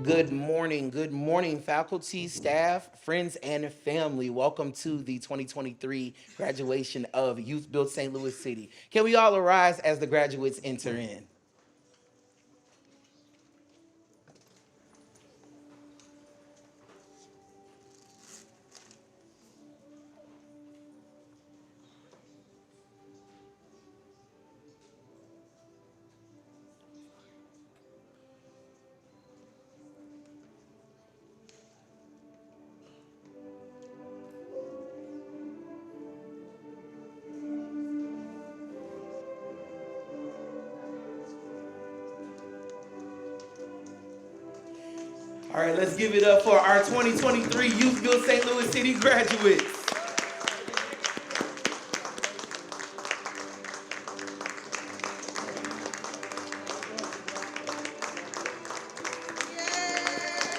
Good morning, faculty, staff, friends, and family. Welcome to the 2023 graduation of YouthBuild St. Louis City. Can we all arise as the graduates enter in? All right, let's give it up for our 2023 YouthBuild St. Louis City graduates.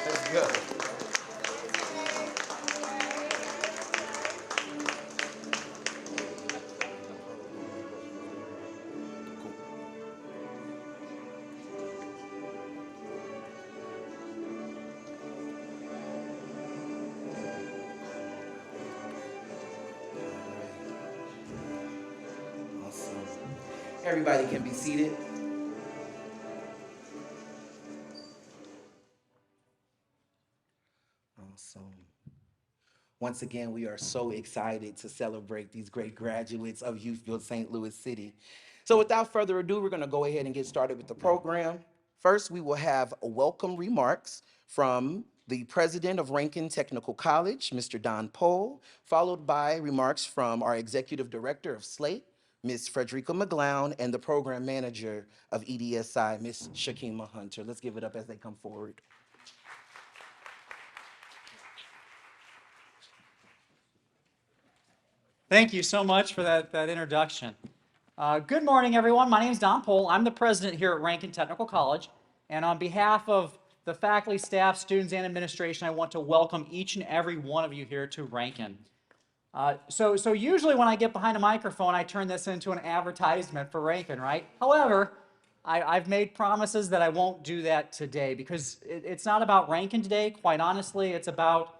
Let's go. Awesome. Everybody can be seated. Awesome. Once again, we are so excited to celebrate these great graduates of YouthBuild St. Louis City. So without further ado, we're going to go ahead and get started with the program. First, we will have welcome remarks from the president of Ranken Technical College, Mr. Don Pohl, followed by remarks from our executive director of SLATE, Ms. Frederica McGlown, and the program manager of EDSI, Ms. Shakima Hunter. Let's give it up as they come forward. Thank you so much for that introduction. Good morning, everyone. My name is Don Pohl. I'm the president here at Ranken Technical College. And on behalf of the faculty, staff, students, and administration, I want to welcome each and every one of you here to Ranken. So usually when I get behind a microphone, I turn this into an advertisement for Ranken, right? However, I've made promises that I won't do that today because it's not about Ranken today. Quite honestly, it's about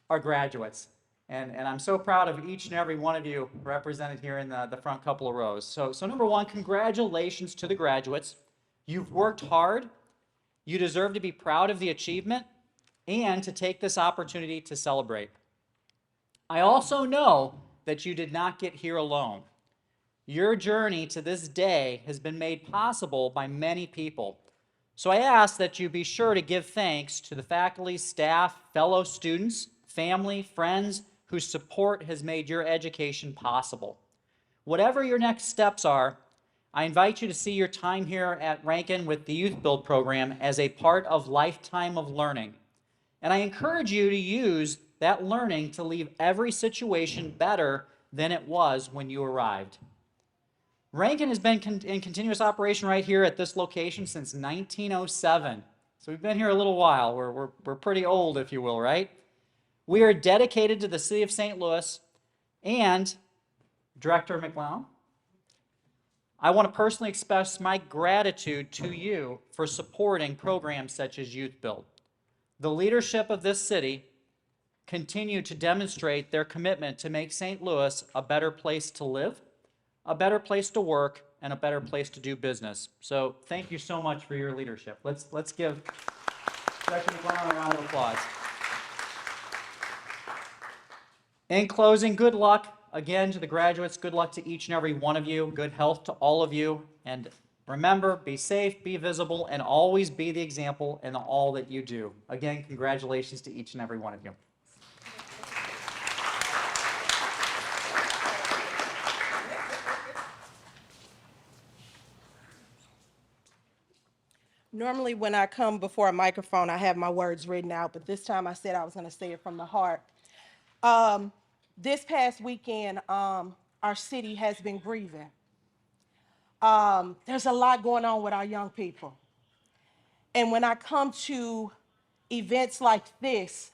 our graduates. And I'm so proud of each and every one of you represented here in the front couple of rows. So number one, congratulations to the graduates. You've worked hard. You deserve to be proud of the achievement and to take this opportunity to celebrate. I also know that you did not get here alone. Your journey to this day has been made possible by many people. So I ask that you be sure to give thanks to the faculty, staff, fellow students, family, friends, whose support has made your education possible. Whatever your next steps are, I invite you to see your time here at Ranken with the Youth Build program as a part of lifetime of learning. And I encourage you to use that learning to leave every situation better than it was when you arrived. Ranken has been in continuous operation right here at this location since 1907. So we've been here a little while. We're pretty old, if you will, right? We are dedicated to the city of St. Louis, and Director McGlown, I want to personally express my gratitude to you for supporting programs such as YouthBuild. The leadership of this city continue to demonstrate their commitment to make St. Louis a better place to live, a better place to work, and a better place to do business. So thank you so much for your leadership. Let's give Director McGlown a round of applause. In closing, good luck again to the graduates. Good luck to each and every one of you. Good health to all of you. And remember, be safe, be visible, and always be the example in all that you do. Again, congratulations to each and every one of you. Normally when I come before a microphone, I have my words written out, but this time I said I was going to say it from the heart. This past weekend, our city has been grieving. There's a lot going on with our young people. And when I come to events like this,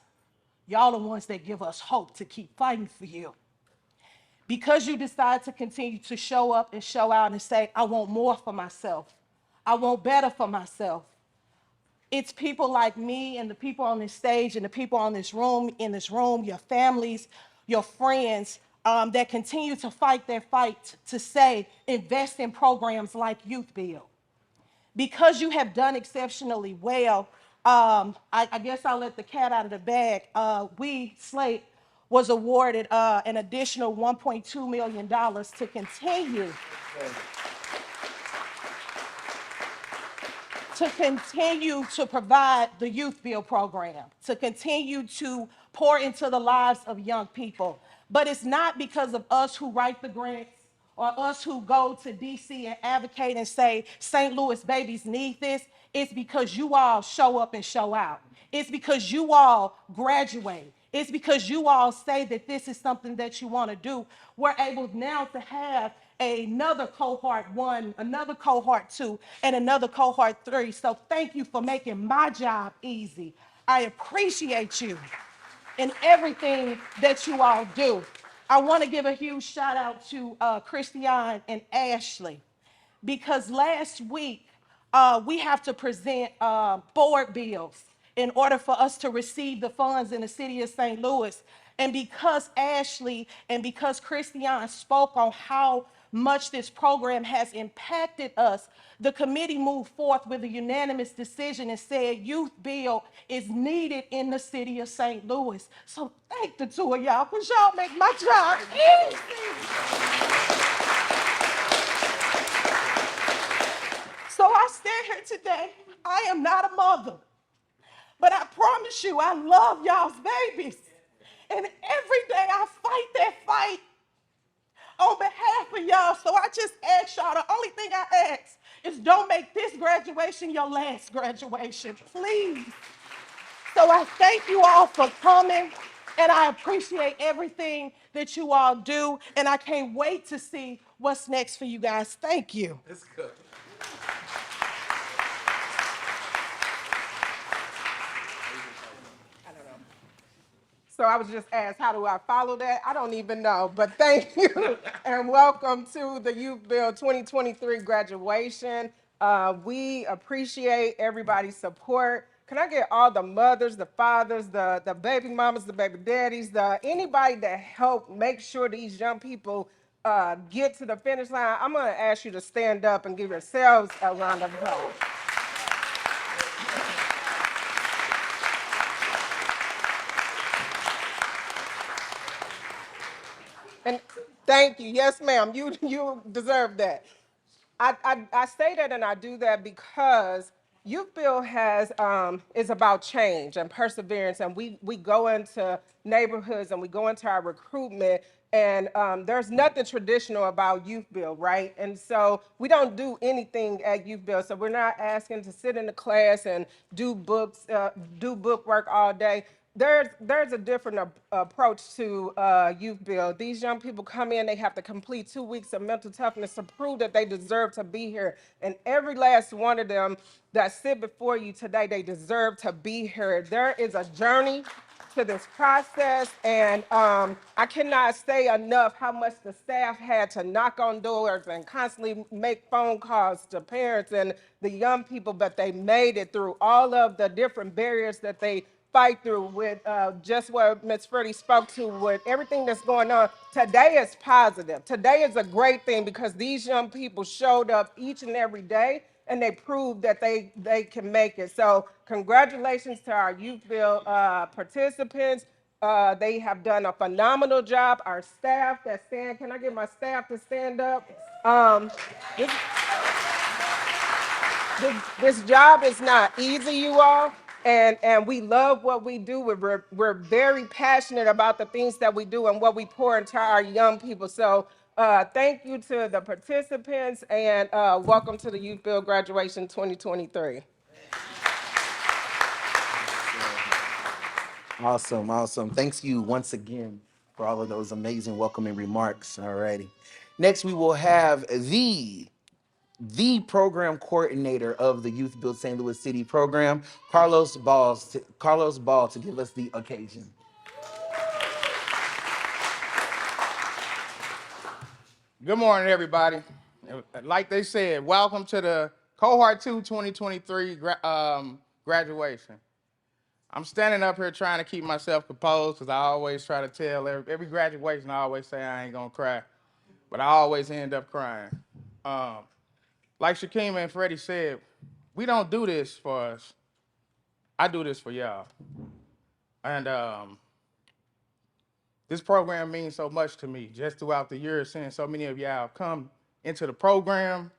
y'all are the ones that give us hope to keep fighting for you. Because you decide to continue to show up and show out and say, I want more for myself. I want better for myself. It's people like me and the people on this stage and the people on in this room, your families, your friends, that continue to fight their fight to say, invest in programs like YouthBuild. Because you have done exceptionally well, I guess I'll let the cat out of the bag. SLATE, was awarded an additional $1.2 million to continue to provide the YouthBuild program, to continue to pour into the lives of young people. But it's not because of us who write the grants or us who go to DC and advocate and say, St. Louis babies need this. It's because you all show up and show out. It's because you all graduate. It's because you all say that this is something that you want to do. We're able now to have another cohort 1, another cohort 2, and another cohort 3. So thank you for making my job easy. I appreciate you and everything that you all do. I want to give a huge shout out to Christian and Ashley, because last week we have to present board bills in order for us to receive the funds in the city of St. Louis. And because Ashley and because Christian spoke on how much this program has impacted us, the committee moved forth with a unanimous decision and said Youth Build is needed in the city of St. Louis. So thank the two of y'all, because y'all make my job easy. So I stand here today. I am not a mother, but I promise you I love y'all's babies. And every day I fight that fight on behalf of y'all. So I just ask y'all, the only thing I ask is don't make this graduation your last graduation, please. So I thank you all for coming, and I appreciate everything that you all do, and I can't wait to see what's next for you guys. Thank you. That's good. So I was just asked, how do I follow that? I don't even know, but thank you and welcome to the YouthBuild 2023 graduation. We appreciate everybody's support. Can I get all the mothers, the fathers, the baby mamas, the baby daddies, anybody that helped make sure these young people get to the finish line? I'm gonna ask you to stand up and give yourselves a round of applause. And thank you. Yes, ma'am. You deserve that. I say that and I do that because YouthBuild is about change and perseverance, and we go into neighborhoods and we go into our recruitment, and there's nothing traditional about YouthBuild, right? And so we don't do anything at YouthBuild. So we're not asking to sit in the class and do book work all day. There's a different approach to YouthBuild. These young people come in, they have to complete 2 weeks of mental toughness to prove that they deserve to be here. And every last one of them that sit before you today, they deserve to be here. There is a journey to this process, and I cannot say enough how much the staff had to knock on doors and constantly make phone calls to parents and the young people, but they made it through all of the different barriers that they fight through with just what Ms. Freddie spoke to, with everything that's going on. Today is positive. Today is a great thing because these young people showed up each and every day and they proved that they can make it. So congratulations to our YouthBuild participants. They have done a phenomenal job. Our staff that stand, can I get my staff to stand up? This job is not easy, you all, and we love what we do. We're very passionate about the things that we do and what we pour into our young people. So thank you to the participants, and welcome to the YouthBuild graduation 2023. Awesome, awesome. Thanks you once again for all of those amazing welcoming remarks. All righty. Next, we will have the program coordinator of the YouthBuild St. Louis City program, Carlos Ball, to give us the occasion. Good morning, everybody. Like they said, welcome to the Cohort 2 2023 graduation. I'm standing up here trying to keep myself composed because I always try to tell every graduation, I always say I ain't gonna cry, but I always end up crying. Like Shakima and Freddie said, we don't do this for us. I do this for y'all. And this program means so much to me. Just throughout the years, seeing so many of y'all come into the program,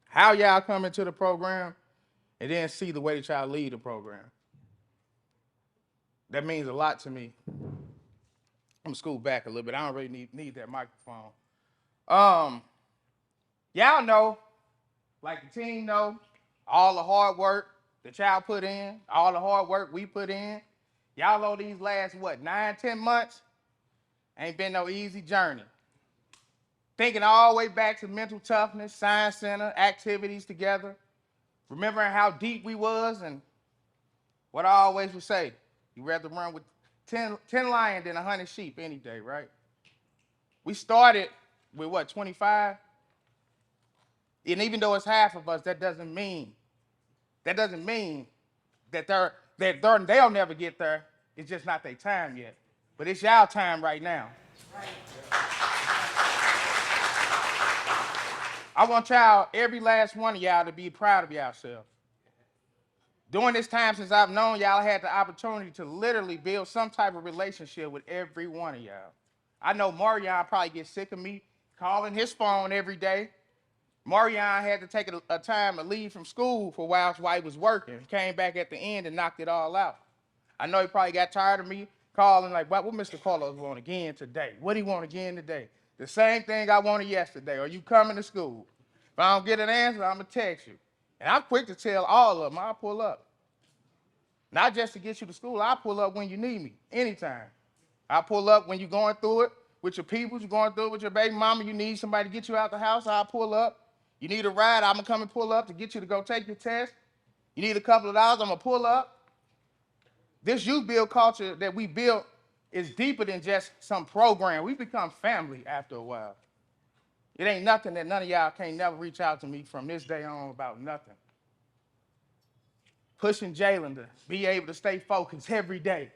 how y'all come into the program, and then see the way that y'all lead the program. That means a lot to me. I'm gonna scoot back a little bit. I don't really need that microphone. Y'all know, like the team know, all the hard work that y'all put in, all the hard work we put in. Y'all know these last, 9, 10 months? Ain't been no easy journey. Thinking all the way back to mental toughness, science center, activities together, remembering how deep we was, and what I always would say, you'd rather run with 10 lions than 100 sheep any day, right? We started with 25? And even though it's half of us, that doesn't mean that they'll never get there. It's just not their time yet. But it's y'all time right now. Right. I want y'all, every last one of y'all, to be proud of yourself. During this time since I've known y'all, I had the opportunity to literally build some type of relationship with every one of y'all. I know Marion probably gets sick of me calling his phone every day. Marion had to take a time to leave from school for a while while he was working. He came back at the end and knocked it all out. I know he probably got tired of me calling like, what Mr. Carlos want again today? What he want again today? The same thing I wanted yesterday. Are you coming to school? If I don't get an answer, I'm going to text you. And I'm quick to tell all of them, I'll pull up. Not just to get you to school, I'll pull up when you need me, anytime. I'll pull up when you're going through it with your people, you're going through it with your baby mama, you need somebody to get you out the house, I'll pull up. You need a ride, I'm gonna come and pull up to get you to go take your test. You need a couple of dollars, I'm gonna pull up. This youth build culture that we built is deeper than just some program. We become family after a while. It ain't nothing that none of y'all can't never reach out to me from this day on about nothing. Pushing Jalen to be able to stay focused every day.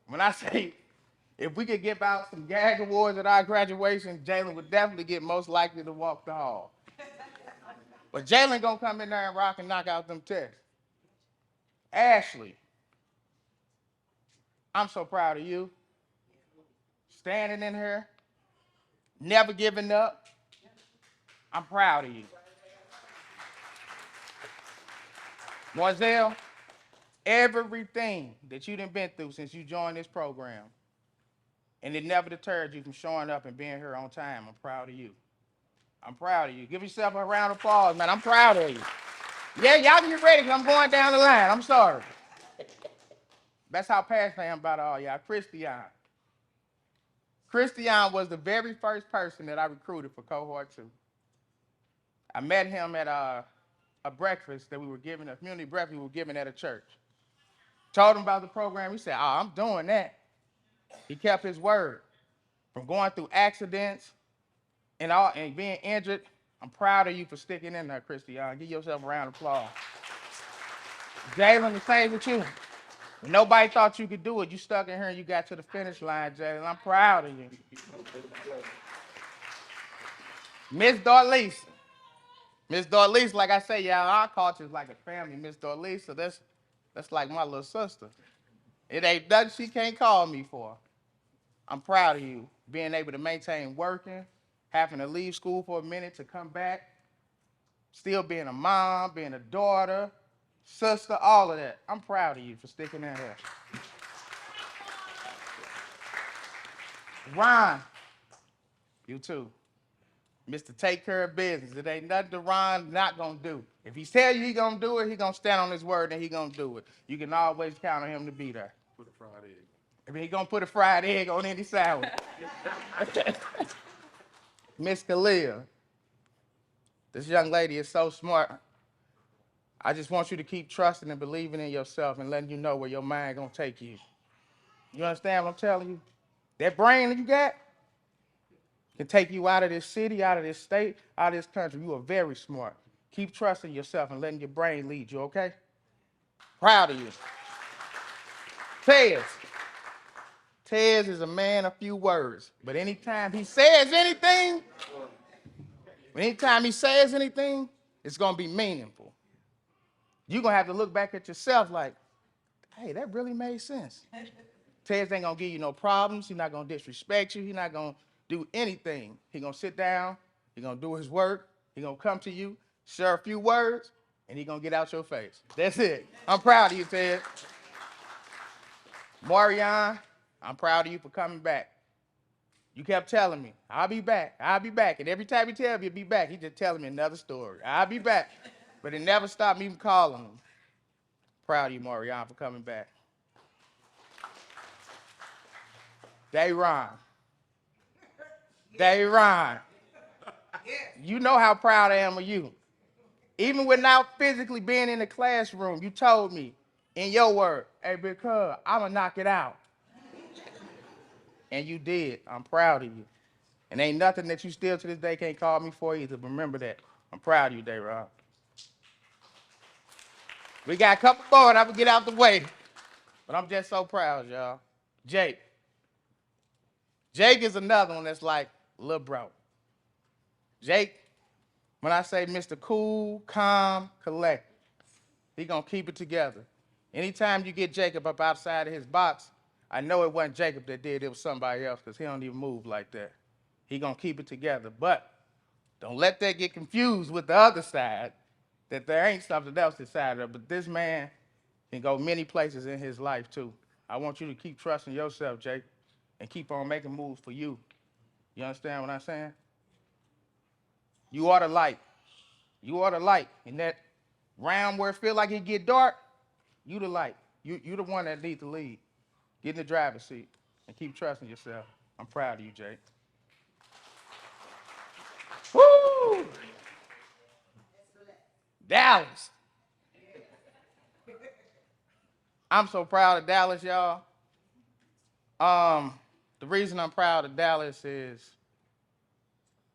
When I say, if we could give out some gag awards at our graduation, Jalen would definitely get most likely to walk the hall. But Jalen gonna come in there and rock and knock out them tests. Ashley, I'm so proud of you. Standing in here, never giving up. I'm proud of you. Moiselle, everything that you done been through since you joined this program, and it never deterred you from showing up and being here on time, I'm proud of you. I'm proud of you. Give yourself a round of applause, man. I'm proud of you. Yeah, y'all can get ready because I'm going down the line. I'm sorry. That's how passionate I am about all y'all. Christian was the very first person that I recruited for cohort 2. I met him at a breakfast that we were giving, a community breakfast we were giving at a church. Told him about the program. He said, I'm doing that. He kept his word. From going through accidents and being injured, I'm proud of you for sticking in there, Christian. Give yourself a round of applause. Jalen, the same with you. When nobody thought you could do it, you stuck in here and you got to the finish line, Jalen. I'm proud of you. Miss Darlisa. Miss Darlisa, like I say, y'all, our culture is like a family. Miss Darlisa, that's like my little sister. It ain't nothing she can't call me for. I'm proud of you, being able to maintain working, having to leave school for a minute to come back, still being a mom, being a daughter, sister, all of that. I'm proud of you for sticking in here. Ron, you too. Mr. Take Care of Business. It ain't nothing that Ron not gonna do. If he tell you he gonna do it, he gonna stand on his word and he gonna do it. You can always count on him to be there. Put a fried egg. I mean, he gonna put a fried egg on any sandwich. Miss Kalia, this young lady is so smart. I just want you to keep trusting and believing in yourself and letting you know where your mind gonna take you. You understand what I'm telling you? That brain that you got can take you out of this city, out of this state, out of this country. You are very smart. Keep trusting yourself and letting your brain lead you, okay? Proud of you. Tez. Tez is a man of few words, but anytime he says anything, it's going to be meaningful. You're going to have to look back at yourself like, hey, that really made sense. Tez ain't going to give you no problems. He's not going to disrespect you. He's not going to do anything. He's going to sit down. He's going to do his work. He's going to come to you, share a few words, and he's going to get out your face. That's it. I'm proud of you, Tez. Marion, I'm proud of you for coming back. You kept telling me, I'll be back. And every time you tell me you'll be back, he just telling me another story. I'll be back. But it never stopped me from calling him. Proud of you, Marion, for coming back. Dayron. You know how proud I am of you. Even without physically being in the classroom, you told me, in your word, hey, big cuz, I'm going to knock it out. And you did. I'm proud of you. And ain't nothing that you still to this day can't call me for either. Remember that. I'm proud of you, Dayron. We got a couple more and I'm going to get out the way. But I'm just so proud, y'all. Jake. Jake is another one that's like little bro. Jake, when I say Mr. Cool, Calm, Collected, he going to keep it together. Anytime you get Jacob up outside of his box, I know it wasn't Jacob that did it, was somebody else because he don't even move like that. He going to keep it together. But don't let that get confused with the other side, that there ain't something else inside of it. But this man can go many places in his life, too. I want you to keep trusting yourself, Jake, and keep on making moves for you. You understand what I'm saying? You are the light. You are the light. In that round where it feel like it get dark, you the light. You the one that needs to lead. Get in the driver's seat and keep trusting yourself. I'm proud of you, Jake. Woo! Dallas. I'm so proud of Dallas, y'all. The reason I'm proud of Dallas is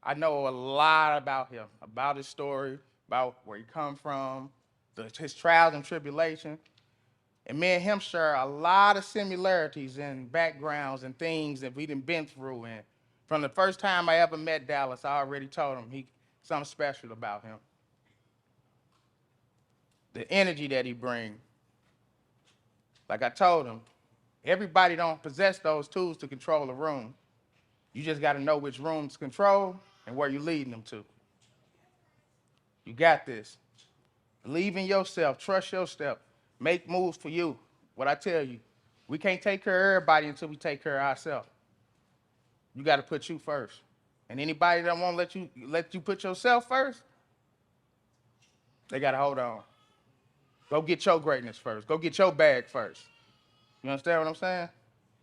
I know a lot about him, about his story, about where he come from, his trials and tribulations. And me and him share a lot of similarities in backgrounds and things that we done been through. And from the first time I ever met Dallas, I already told him something special about him. The energy that he brings. Like I told him, everybody don't possess those tools to control a room. You just got to know which rooms to control and where you're leading them to. You got this. Believe in yourself. Trust yourself. Make moves for you. What I tell you, we can't take care of everybody until we take care of ourselves. You got to put you first. And anybody that won't let you put yourself first, they got to hold on. Go get your greatness first. Go get your bag first. You understand what I'm saying?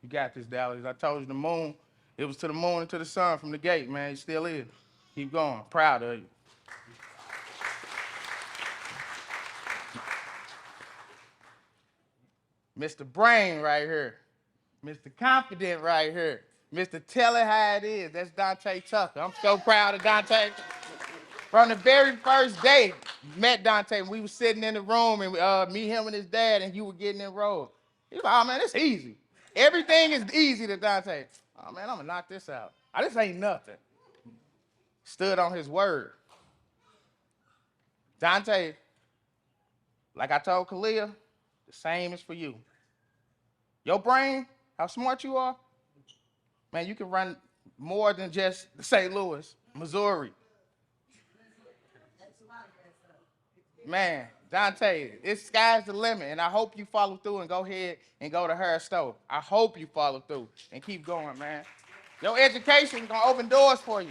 You got this, Dallas. I told you the moon, it was to the moon and to the sun from the gate, man. It still is. Keep going. Proud of you. Mr. Brain right here. Mr. Confident right here. Mr. Tell It How It Is. That's Dante Tucker. I'm so proud of Dante. From the very first day, met Dante. We were sitting in the room and me, him, and his dad, and you were getting enrolled. He was like, oh, man, it's easy. Everything is easy to Dante. Oh, man, I'm going to knock this out. This ain't nothing. Stood on his word. Dante, like I told Kalia, the same is for you. Your brain, how smart you are, man, you can run more than just St. Louis, Missouri. Man, Dante, it's sky's the limit, and I hope you follow through and go ahead and go to Harris Stowe. I hope you follow through and keep going, man. Your education is going to open doors for you.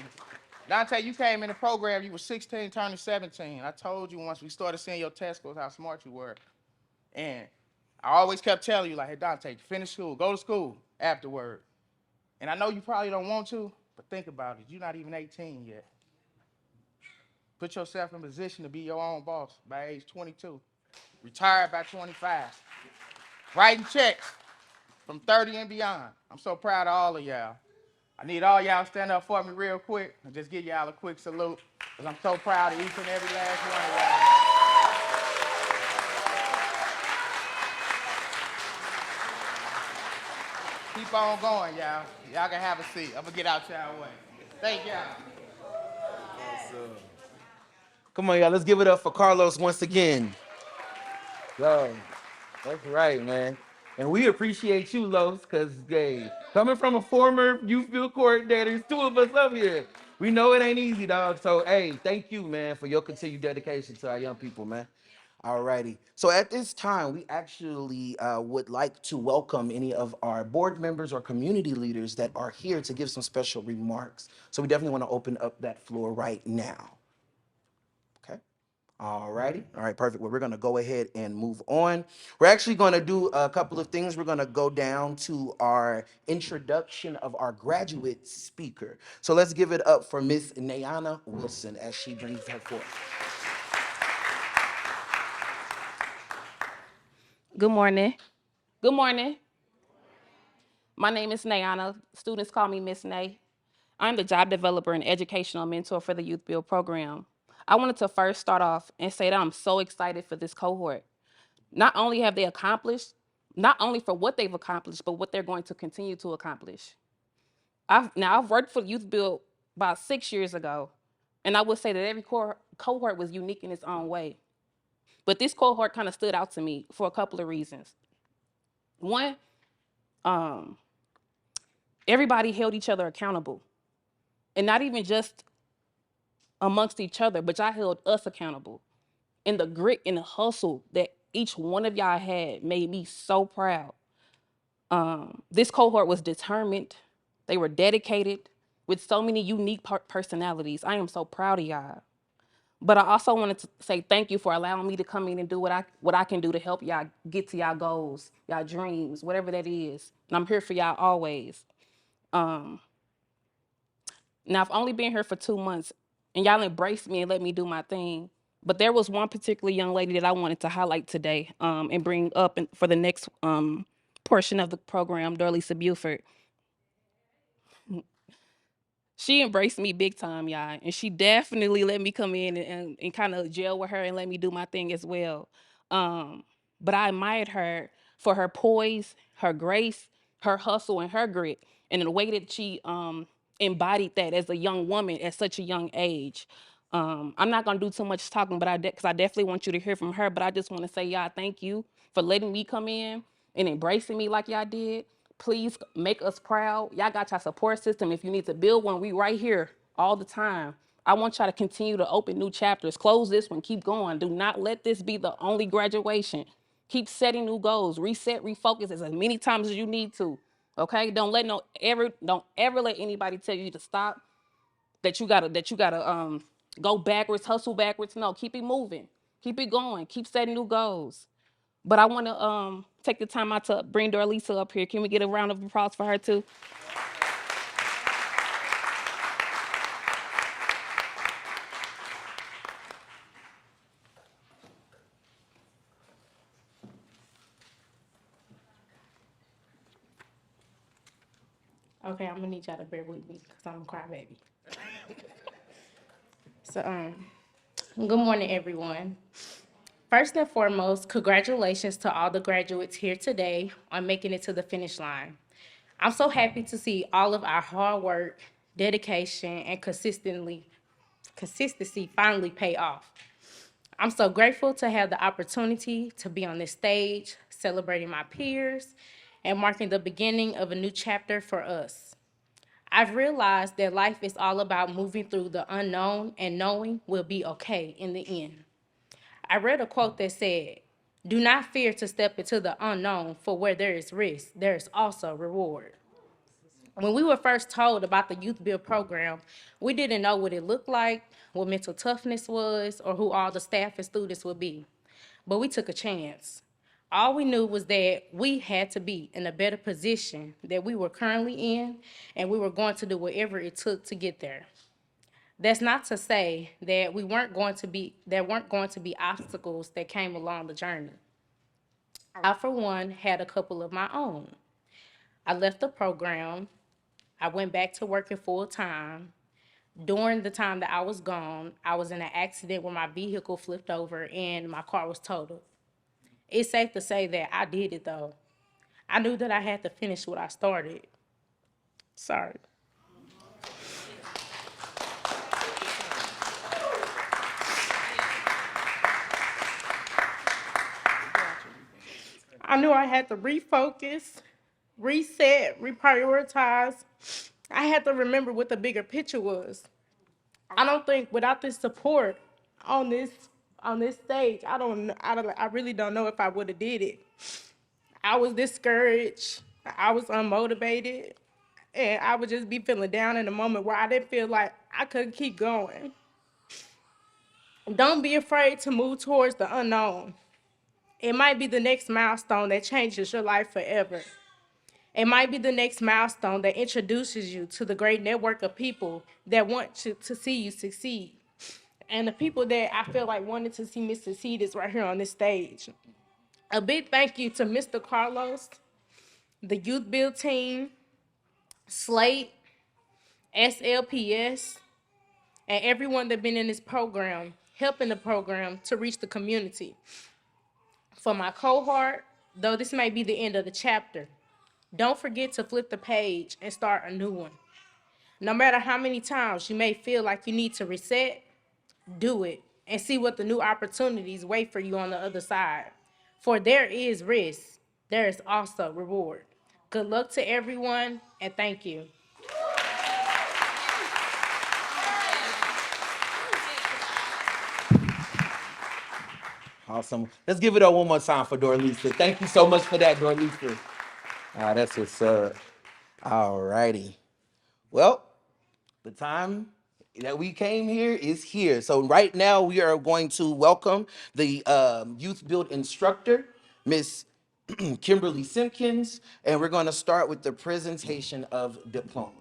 Dante, you came in the program, you were 16, turning 17. I told you once we started seeing your test scores how smart you were. And I always kept telling you, like, hey, Dante, finish school, go to school afterward. And I know you probably don't want to, but think about it. You're not even 18 yet. Put yourself in position to be your own boss by age 22. Retired by 25. Writing checks from 30 and beyond. I'm so proud of all of y'all. I need all y'all to stand up for me real quick and just give y'all a quick salute because I'm so proud of each and every last one of y'all. Keep on going, y'all. Y'all can have a seat. I'm gonna get out y'all way. Thank y'all. Come on, y'all. Let's give it up for Carlos once again. Yo, that's right, man. And we appreciate you, Los, because, hey, coming from a former youth field coordinator, there's two of us up here. We know it ain't easy, dog. So, hey, thank you, man, for your continued dedication to our young people, man. All righty. So at this time, we actually would like to welcome any of our board members or community leaders that are here to give some special remarks. So we definitely want to open up that floor right now. Okay. All righty. All right, perfect. Well, we're going to go ahead and move on. We're actually going to do a couple of things. We're going to go down to our introduction of our graduate speaker. So let's give it up for Miss Nayana Wilson as she brings her forth. Good morning. Good morning. My name is Nayana. Students call me Miss Nay. I'm the job developer and educational mentor for the Youth Build program. I wanted to first start off and say that I'm so excited for this cohort. Not only have they accomplished, not only for what they've accomplished, but what they're going to continue to accomplish. I've worked for Youth Build about 6 years ago, and I would say that every cohort was unique in its own way. But this cohort kind of stood out to me for a couple of reasons. One, um, everybody held each other accountable, and not even just amongst each other, but y'all held us accountable. And the grit and the hustle that each one of y'all had made me so proud. This cohort was determined. They were dedicated with so many unique personalities. I am so proud of y'all. But I also wanted to say thank you for allowing me to come in and do what I can do to help y'all get to y'all goals, y'all dreams, whatever that is. And I'm here for y'all always. Um, Now, I've only been here for 2 months, and y'all embraced me and let me do my thing. But there was one particular young lady that I wanted to highlight today and bring up for the next portion of the program, Darlisa Buford. She embraced me big time, y'all, and she definitely let me come in and kind of gel with her and let me do my thing as well. Um, but I admired her for her poise, her grace, her hustle, and her grit, and the way that she embodied that as a young woman at such a young age. I'm not gonna do too much talking, but because I definitely want you to hear from her. But I just want to say, y'all, thank you for letting me come in and embracing me like y'all did. Please make us proud. Y'all got your support system. If you need to build one, we right here all the time. I want y'all to continue to open new chapters. Close this one, keep going. Do not let this be the only graduation. Keep setting new goals. Reset, refocus as many times as you need to. Okay? Don't ever let anybody tell you to stop. That you gotta go backwards, hustle backwards. No, keep it moving. Keep it going. Keep setting new goals. But I want to take the time out to bring Darlisa up here. Can we get a round of applause for her too? Okay, I'm gonna need y'all to bear with me because I'm a crybaby. Good morning, everyone. First and foremost, congratulations to all the graduates here today on making it to the finish line. I'm so happy to see all of our hard work, dedication, and consistency finally pay off. I'm so grateful to have the opportunity to be on this stage, celebrating my peers, and marking the beginning of a new chapter for us. I've realized that life is all about moving through the unknown and knowing we'll be okay in the end. I read a quote that said, "Do not fear to step into the unknown, for where there is risk, there is also reward." When we were first told about the Youth Build program, we didn't know what it looked like, what mental toughness was, or who all the staff and students would be. But we took a chance. All we knew was that we had to be in a better position that we were currently in, and we were going to do whatever it took to get there. That's not to say that there weren't going to be obstacles that came along the journey. I, for one, had a couple of my own. I left the program. I went back to working full time. During the time that I was gone, I was in an accident where my vehicle flipped over and my car was totaled. It's safe to say that I did it though. I knew that I had to finish what I started. Sorry. I knew I had to refocus, reset, reprioritize. I had to remember what the bigger picture was. I don't think without this support on this on this stage, I really don't know if I would have did it. I was discouraged. I was unmotivated. And I would just be feeling down in a moment where I didn't feel like I could keep going. Don't be afraid to move towards the unknown. It might be the next milestone that changes your life forever. It might be the next milestone that introduces you to the great network of people that want to see you succeed. And the people that I feel like wanted to see me succeed is right here on this stage. A big thank you to Mr. Carlos, the Youth Build team, SLATE, SLPS, and everyone that been in this program, helping the program to reach the community. For my cohort, though this may be the end of the chapter, don't forget to flip the page and start a new one. No matter how many times you may feel like you need to reset, do it and see what the new opportunities wait for you on the other side. For there is risk, there is also reward. Good luck to everyone, and thank you. Awesome. Let's give it up one more time for Dorlisa. Thank you so much for that, Dorlisa. That's what's up. All righty. Well, the time that we came here is here. So right now we are going to welcome the Youth Build instructor, Miss Kimberly Simpkins, and we're going to start with the presentation of diplomas.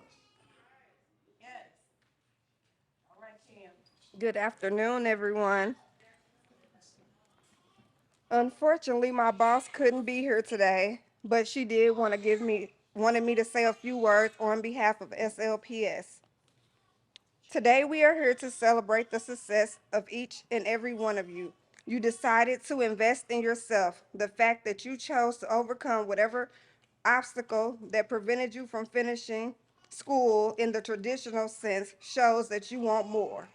Good afternoon, everyone. Unfortunately, my boss couldn't be here today, but she did wanted me to say a few words on behalf of SLPS. Today, we are here to celebrate the success of each and every one of you. You decided to invest in yourself. The fact that you chose to overcome whatever obstacle that prevented you from finishing school in the traditional sense shows that you want more.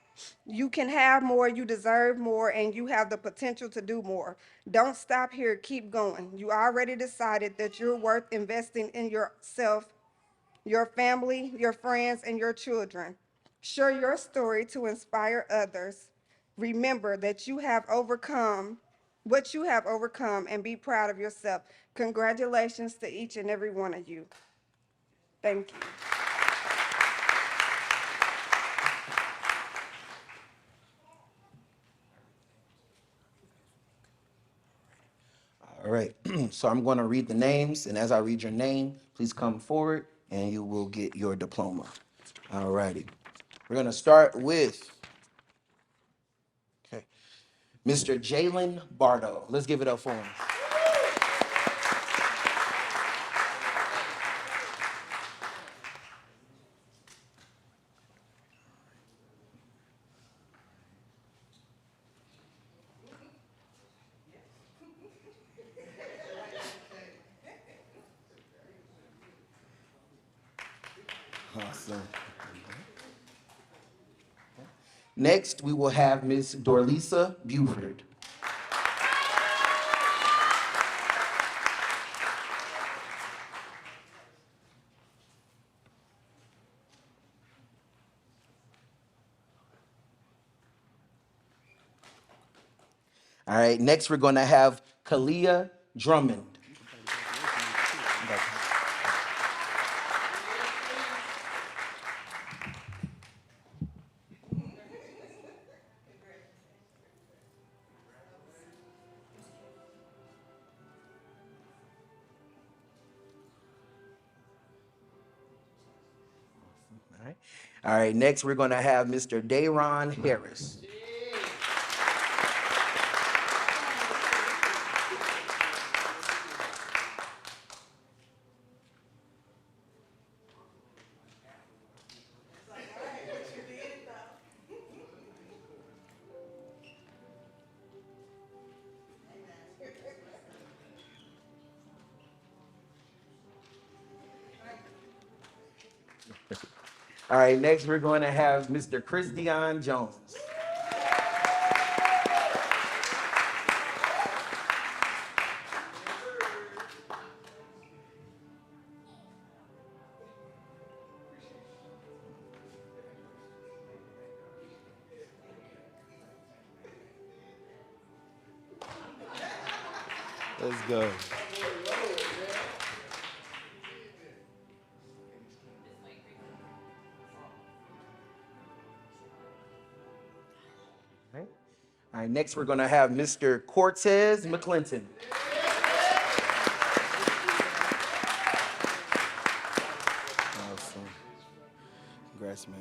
You can have more, you deserve more, and you have the potential to do more. Don't stop here, keep going. You already decided that you're worth investing in yourself, your family, your friends, and your children. Share your story to inspire others. Remember that you have overcome what you have overcome and be proud of yourself. Congratulations to each and every one of you. Thank you. All right, so I'm going to read the names, and as I read your name, please come forward and you will get your diploma. All righty. We're going to start with okay, Mr. Jalen Bardo. Let's give it up for him. Awesome. Next, we will have Miss Dorlisa Buford. All right, next we're going to have Kalia Drummond. All right. All right, next we're going to have Mr. Dayron Harris. All right, next we're going to have Mr. Christian Jones. Let's go. All right, next we're going to have Mr. Cortez McClinton. Awesome. Congrats, man.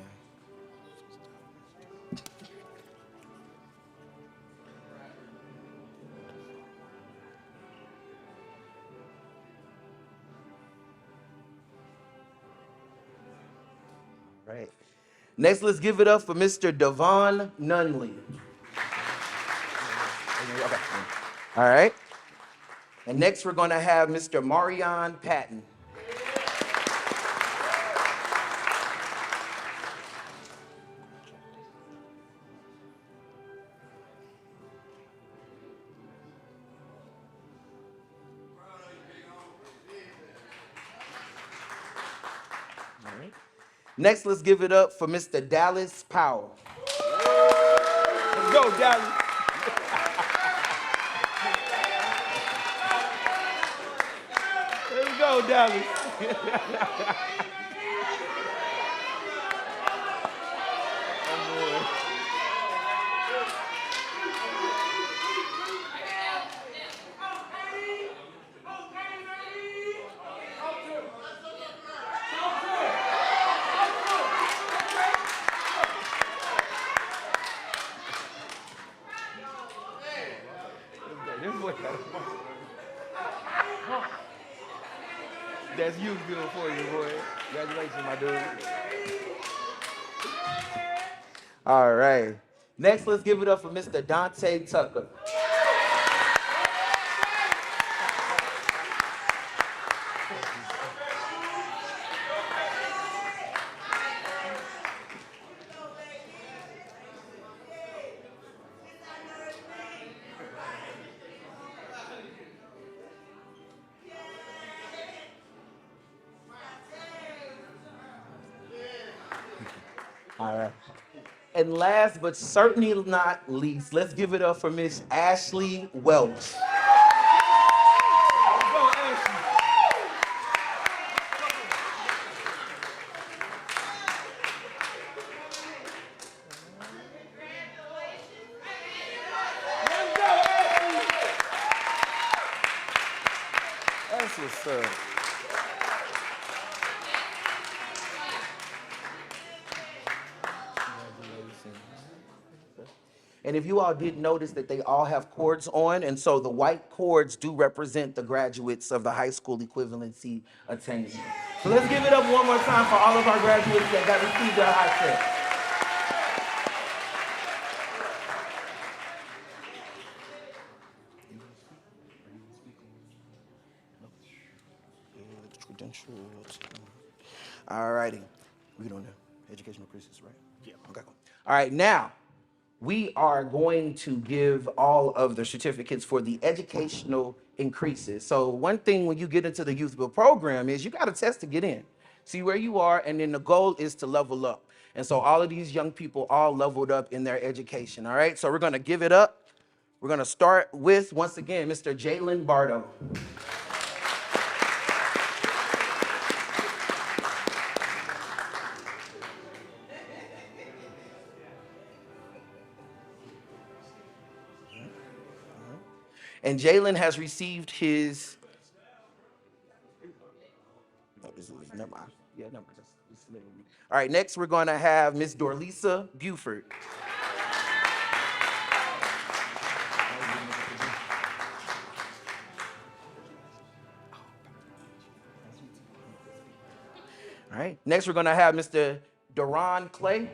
All right. Next, let's give it up for Mr. Devon Nunley. Okay. All right. And next, we're going to have Mr. Marion Patton. All right. Next, let's give it up for Mr. Dallas Powell. Let's go, Dallas. Let's go, Dallas. That's YouthBuild for you, boy. Congratulations, my dude. All right. Next, let's give it up for Mr. Dante Tucker. All right. And last but certainly not least, let's give it up for Miss Ashley Welch. That's what's up. And if you all did notice that they all have cords on, and so the white cords do represent the graduates of the high school equivalency attainment. So let's give it up one more time for all of our graduates that got received their high set. All righty. We're doing the educational crisis, right? Yeah. Okay, cool. All right, now, we are going to give all of the certificates for the educational increases. So one thing when you get into the YouthBuild program is you got to test to get in. See where you are, and then the goal is to level up. And so all of these young people all leveled up in their education, all right? So we're going to give it up. We're going to start with, once again, Mr. Jalen Bardo. And Jalen has received his, never mind. Yeah, never mind. All right, next we're going to have Miss Dorlisa Buford. All right, next we're going to have Mr. Duran Clay.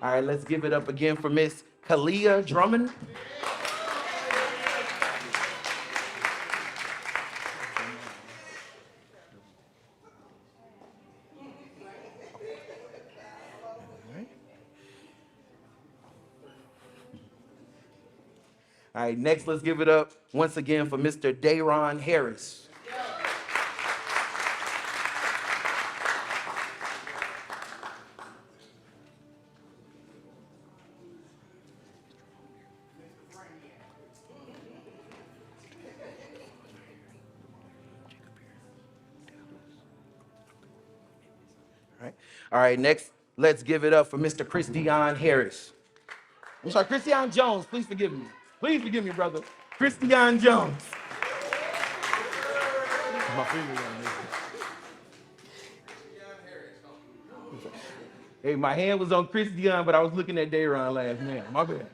All right, let's give it up again for Miss Kalia Drummond. All right, next, let's give it up once again for Mr. Dayron Harris. All right, next, let's give it up for Mr. Christian Harris. I'm sorry, Christian Jones, please forgive me. Please forgive me, brother. Christian Jones. My finger on this. Hey, my hand was on Christian, but I was looking at Dayron last man. My bad.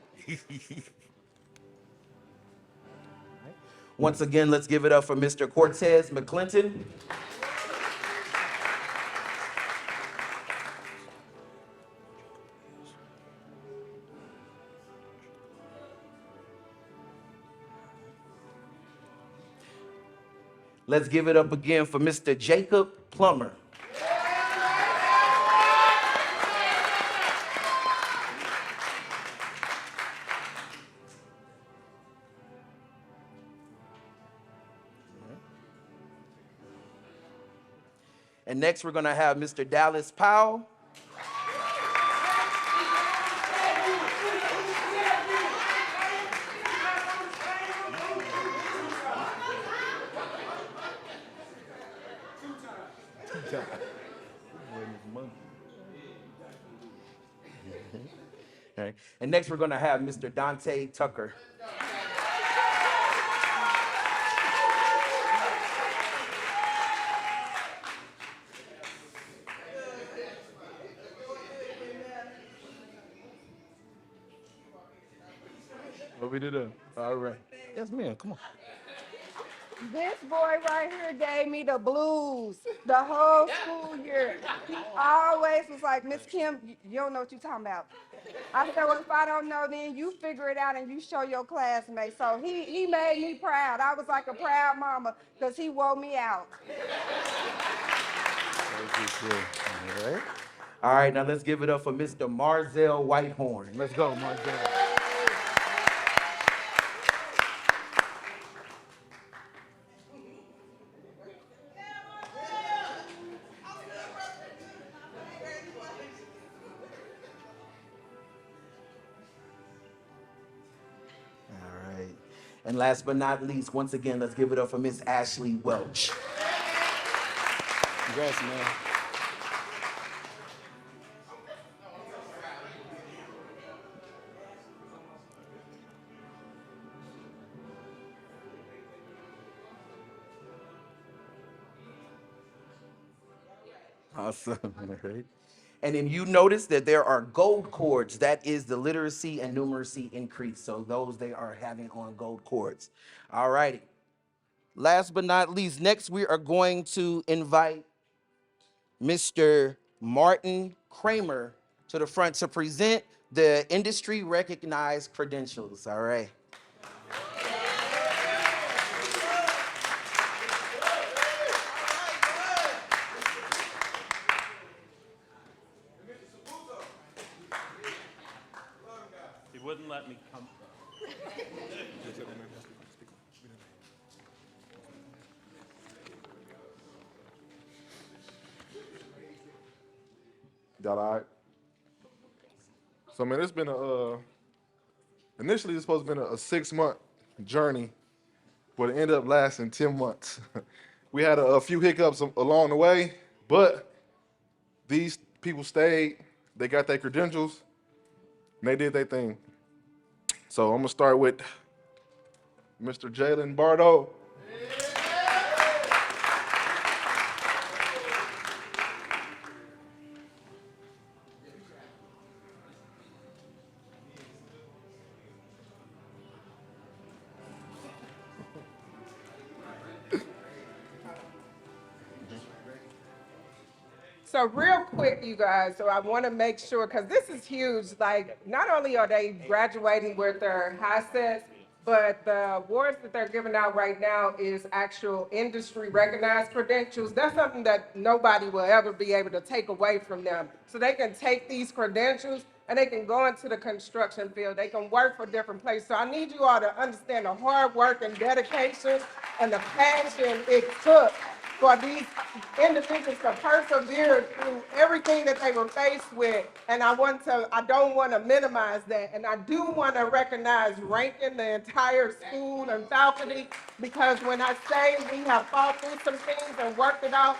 Once again, let's give it up for Mr. Cortez McClinton. Let's give it up again for Mr. Jacob Plummer. And next, we're going to have Mr. Dallas Powell. All right. And next, we're going to have Mr. Dante Tucker. What we did? All right. Yes, ma'am. Come on. This boy right here gave me the blues the whole school year. He always was like, Miss Kim, you don't know what you're talking about. I said, well, if I don't know, then you figure it out and you show your classmates. So he made me proud. I was like a proud mama because he wore me out. All right. All right, now let's give it up for Mr. Marzell Whitehorn. Let's go, Marzell. And last but not least, once again, let's give it up for Miss Ashley Welch. Congrats, man. Awesome, right? And then you notice that there are gold cords. That is the literacy and numeracy increase. So those they are having on gold cords. All righty. Last but not least, next we are going to invite Mr. Martin Kramer to the front to present the industry recognized credentials. All right. He wouldn't let me come. That all right? So, man, it's been initially it's supposed to be a 6-month journey, but it ended up lasting 10 months. We had a few hiccups along the way, but these people stayed, they got their credentials, and they did their thing. So I'm gonna start with Mr. Jalen Bardo. So real quick, you guys, so I want to make sure, because this is huge, like, not only are they graduating with their high sets, but the awards that they're giving out right now is actual industry recognized credentials. That's something that nobody will ever be able to take away from them. So they can take these credentials and they can go into the construction field. They can work for different places. So I need you all to understand the hard work and dedication and the passion it took for these individuals to persevere through everything that they were faced with. And I don't want to minimize that. And I do want to recognize Ranken, the entire school and faculty, because when I say we have fought through some things and worked it out,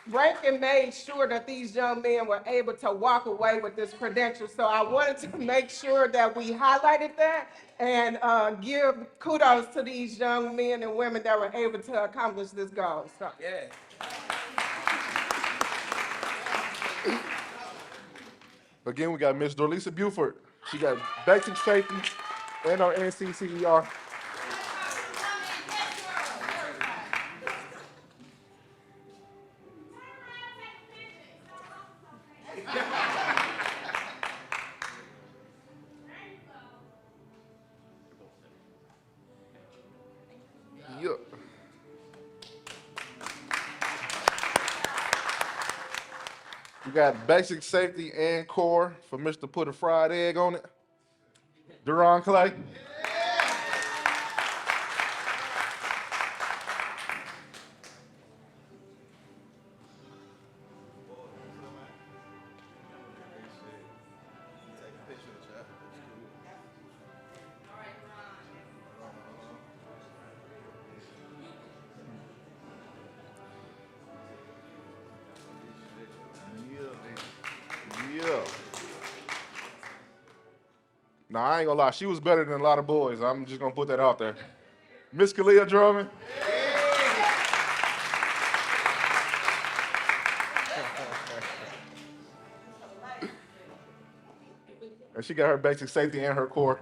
Ranken made sure that these young men were able to walk away with this credential. So I wanted to make sure that we highlighted that and give kudos to these young men and women that were able to accomplish this goal. So. Yeah. Again, we got Miss Dorlisa Buford. She got basic safety and our NCCER. Yeah. We got basic safety and core for Mr. Put a Fried Egg on it. Duron Clay. Yeah. Nah, I ain't gonna lie. She was better than a lot of boys. I'm just gonna put that out there. Miss Kalia Drummond. And she got her basic safety and her core.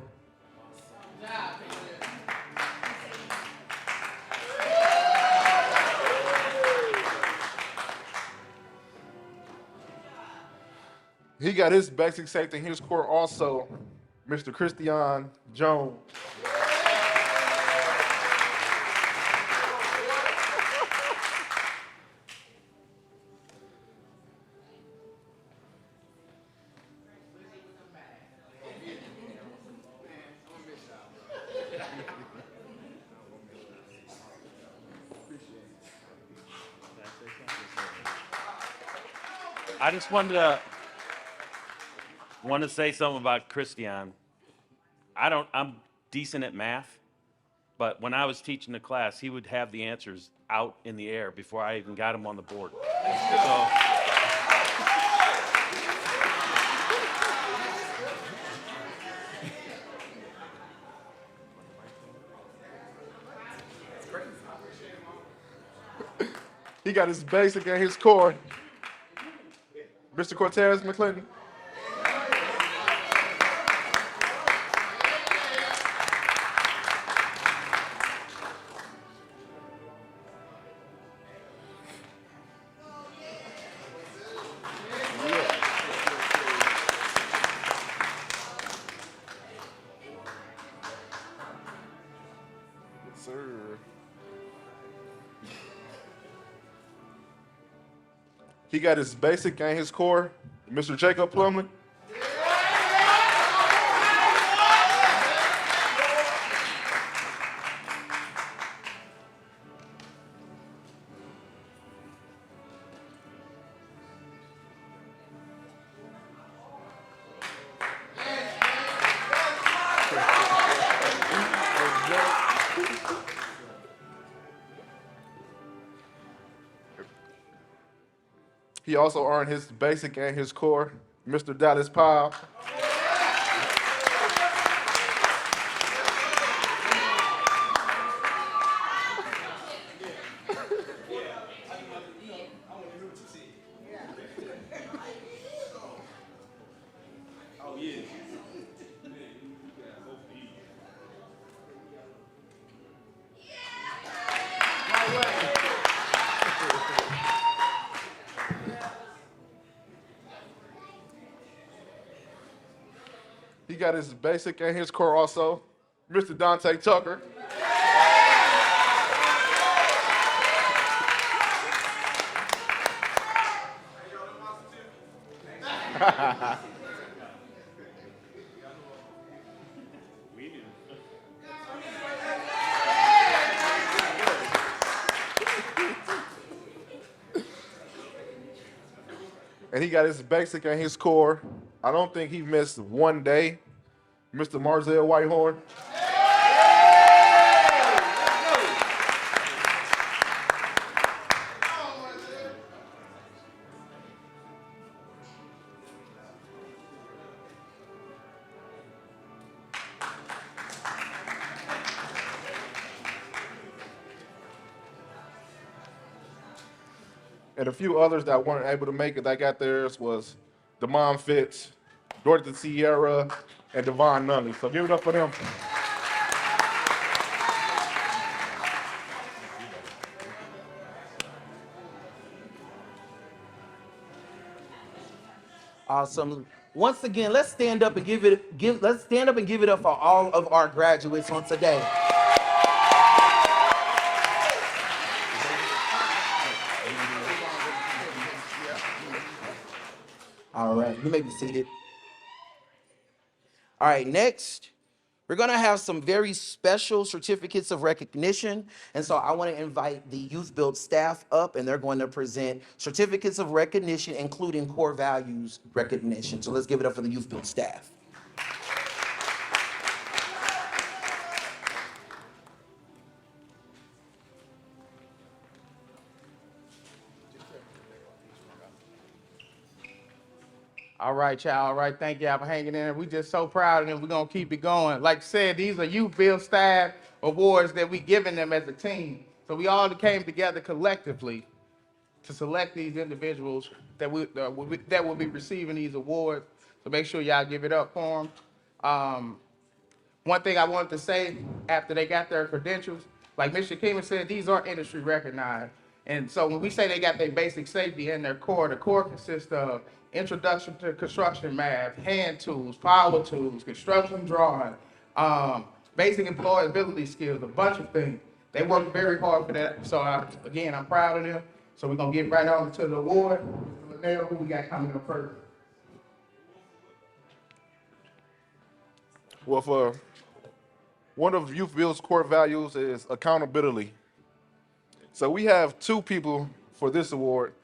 He got his basic safety and his core also, Mr. Christian Jones. I just want to say something about Christian. I'm decent at math, but when I was teaching the class, he would have the answers out in the air before I even got them on the board. So, He got his basic and his core. Mr. Cortez McClinton. Yes, sir. He got his basic and his core, Mr. Jacob Plumley. He also earned his basic and his core, Mr. Dallas Powell. he got his basic and his core also, Mr. Dante Tucker. And he got his basic and his core. I don't think he missed one day. Mr. Marzell Whitehorn. And a few others that weren't able to make it that got theirs was Damon Fitz, Dorothy Sierra, and Devon Nunley. So give it up for them. Awesome. Once again, let's stand up and give it up for all of our graduates on today. All right, you may be seated. All right, next, we're gonna have some very special certificates of recognition. And so I wanna invite the YouthBuild staff up, and they're going to present certificates of recognition, including core values recognition. So let's give it up for the YouthBuild staff. All right, y'all. All right, thank y'all for hanging in there. We just so proud of them. We're gonna keep it going. Like I said, these are YouthBuild staff awards that we giving them as a team. So we all came together collectively to select these individuals that will be receiving these awards. So make sure y'all give it up for them. One thing I wanted to say after they got their credentials, like Mr. Kingman said, these are industry recognized. And so when we say they got their basic safety in their core, the core consists of introduction to construction math, hand tools, power tools, construction drawing, basic employability skills, a bunch of things. They work very hard for that. So again, I'm proud of them. So we're gonna get right on to the award. Mr. Linnell, who we got coming up first? Well, for one of YouthBuild's core values is accountability. So we have two people for this award,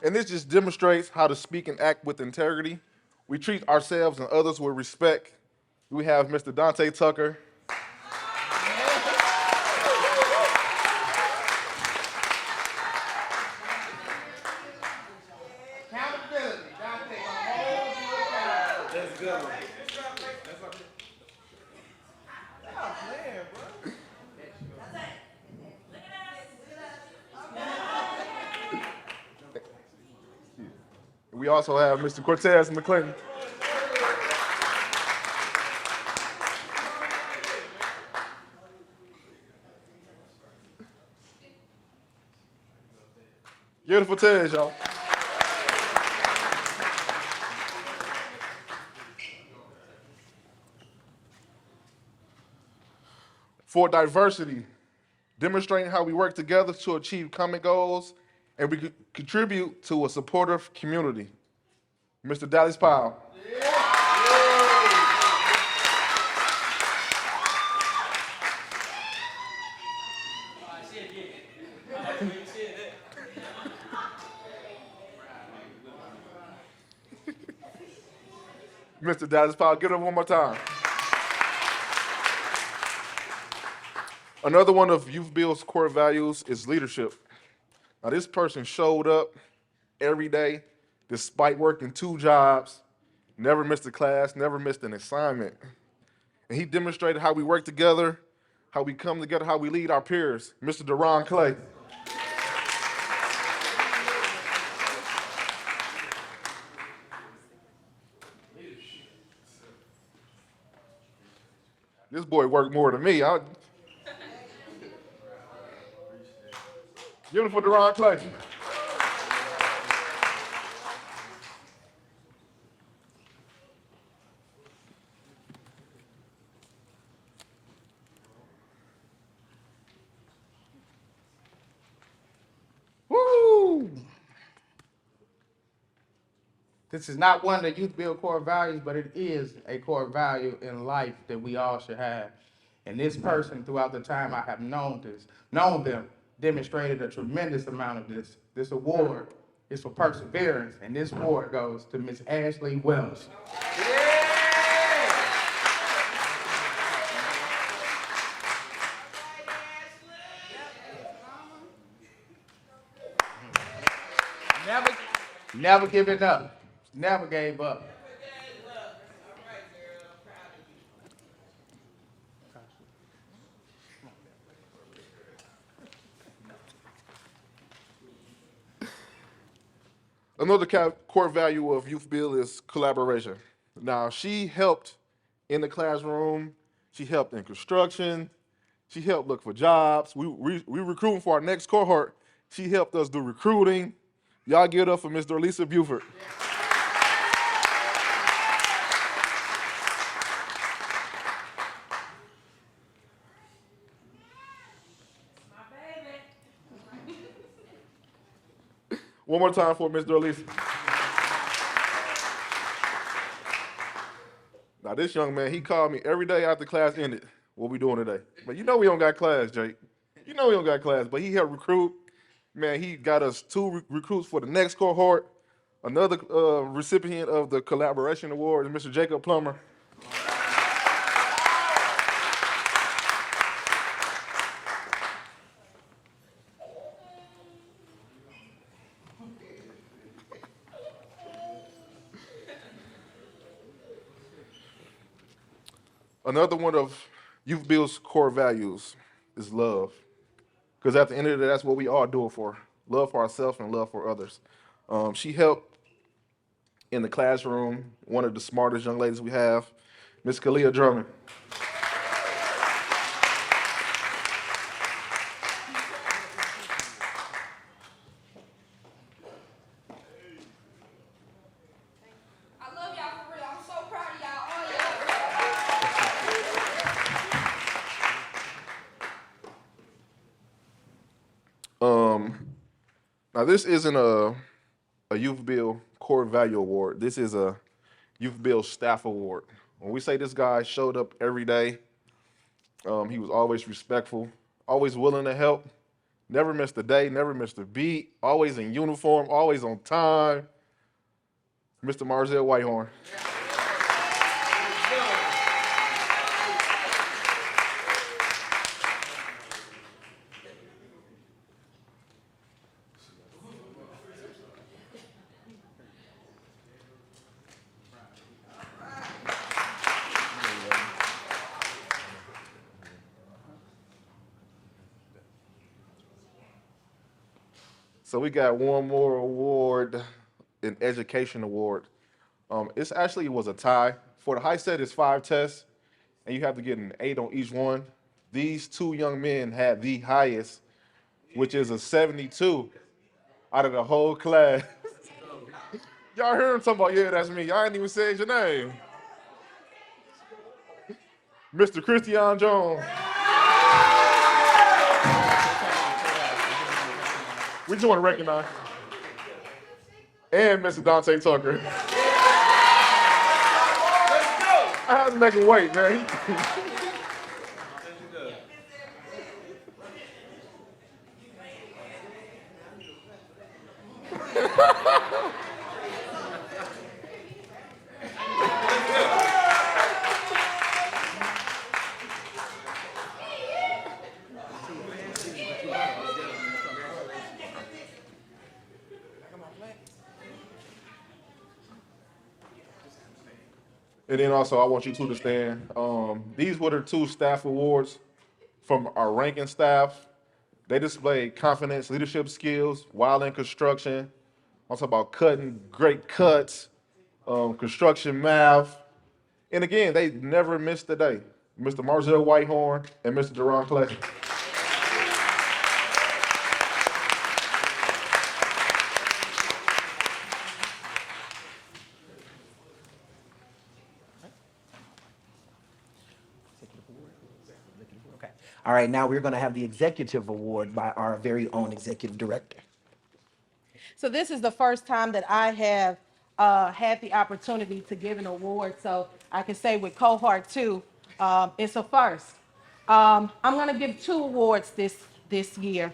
and this just demonstrates how to speak and act with integrity. We treat ourselves and others with respect. We have Mr. Dante Tucker. Accountability. Dante, gonna hold you accountable. That's good. We also have Mr. Cortez McClinton. Beautiful Tez, y'all. For diversity, demonstrating how we work together to achieve common goals and we contribute to a supportive community. Mr. Dallas Powell. Mr. Dallas Powell, give it up one more time. Another one of YouthBuild's core values is leadership. Now, this person showed up every day, despite working 2 jobs, never missed a class, never missed an assignment. And he demonstrated how we work together, how we come together, how we lead our peers. Mr. Deron Clay. This boy worked more than me. Give it for Deron Clay. This is not one of the Youth Build core values, but it is a core value in life that we all should have. And this person, throughout the time I have known them, demonstrated a tremendous amount of this. This award is for perseverance, and this award goes to Miss Ashley Wells. Never giving up. Never gave up. Another core value of Youth Build is collaboration. Now, she helped in the classroom. She helped in construction. She helped look for jobs. We recruiting for our next cohort. She helped us do recruiting. Y'all give it up for Ms. Dorlisa Buford. One more time for Ms. Dorlisa. Now, this young man, he called me every day after class ended. What we doing today? But you know we don't got class, Jake. You know we don't got class, but he helped recruit. Man, he got us 2 recruits for the next cohort. Another recipient of the collaboration award is Mr. Jacob Plummer. Another one of Youth Build's core values is love. Because at the end of the day, that's what we all do it for. Love for ourselves and love for others. She helped in the classroom, one of the smartest young ladies we have, Miss Kalia Drummond. I love y'all for real. I'm so proud of y'all, all y'all. Now this isn't a Youth Build core value award. This is a Youth Build staff award. When we say this guy showed up every day, he was always respectful, always willing to help, never missed a day, never missed a beat, always in uniform, always on time. Mr. Marzell Whitehorn. So we got one more award, an education award. It actually was a tie. For the high set, it's 5 tests, and you have to get an 8 on each one. These 2 young men had the highest, which is a 72 out of the whole class. Y'all heard him talking about, yeah, that's me. Y'all ain't even said your name. Mr. Christian Jones. We just want to recognize. And Mr. Dante Tucker. I had to make him wait, man. And then also, I want you two to stand. These were the 2 staff awards from our Ranken staff. They displayed confidence, leadership skills, while in construction. I'm talking about cutting great cuts, construction math. And again, they never missed a day. Mr. Marzell Whitehorn and Mr. Deron Clay. Okay. All right, now we're going to have the executive award by our very own executive director. So this is the first time that I have had the opportunity to give an award. So I can say with cohort 2, it's a first. I'm going to give 2 awards this year.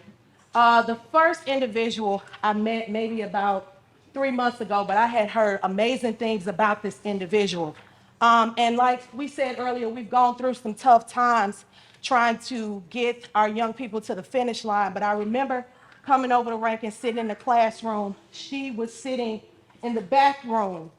The first individual I met maybe about 3 months ago, but I had heard amazing things about this individual. And like we said earlier, we've gone through some tough times trying to get our young people to the finish line. But I remember coming over to Ranken, sitting in the classroom. She was sitting in the back room,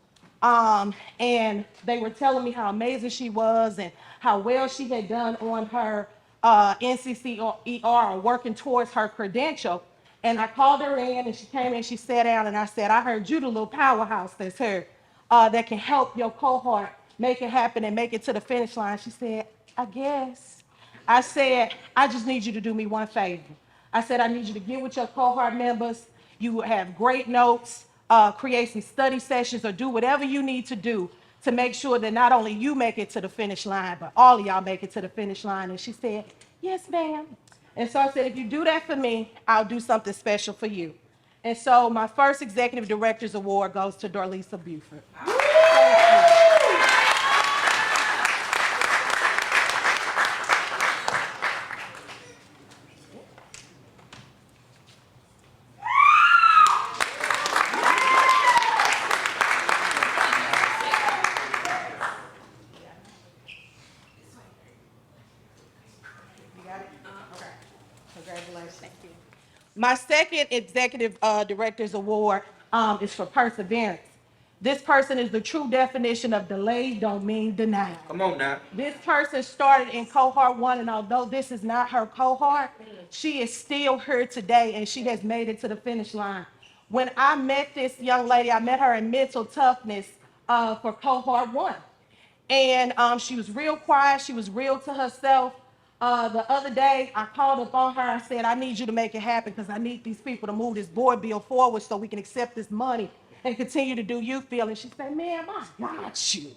and they were telling me how amazing she was and how well she had done on her NCCER, or working towards her credential. And I called her in, and she came in, she sat down, and I said, I heard you the little powerhouse that's here that can help your cohort make it happen and make it to the finish line. She said, I guess. I said, I just need you to do me one favor. I said, I need you to get with your cohort members. You have great notes, create some study sessions, or do whatever you need to do to make sure that not only you make it to the finish line, but all of y'all make it to the finish line. And she said, yes, ma'am. And so I said, if you do that for me, I'll do something special for you. And so my first Executive Director's Award goes to Dorlisa Buford. Congratulations. Thank you. My second Executive Director's Award is for perseverance. This person is the true definition of delayed don't mean denied. Come on now. This person started in cohort 1, and although this is not her cohort, she is still here today, and she has made it to the finish line. When I met this young lady, I met her in mental toughness for cohort 1. And she was real quiet. She was real to herself. The other day, I called up on her. I said, I need you to make it happen because I need these people to move this board bill forward so we can accept this money and continue to do YouthBuild. And she said, ma'am, I got you.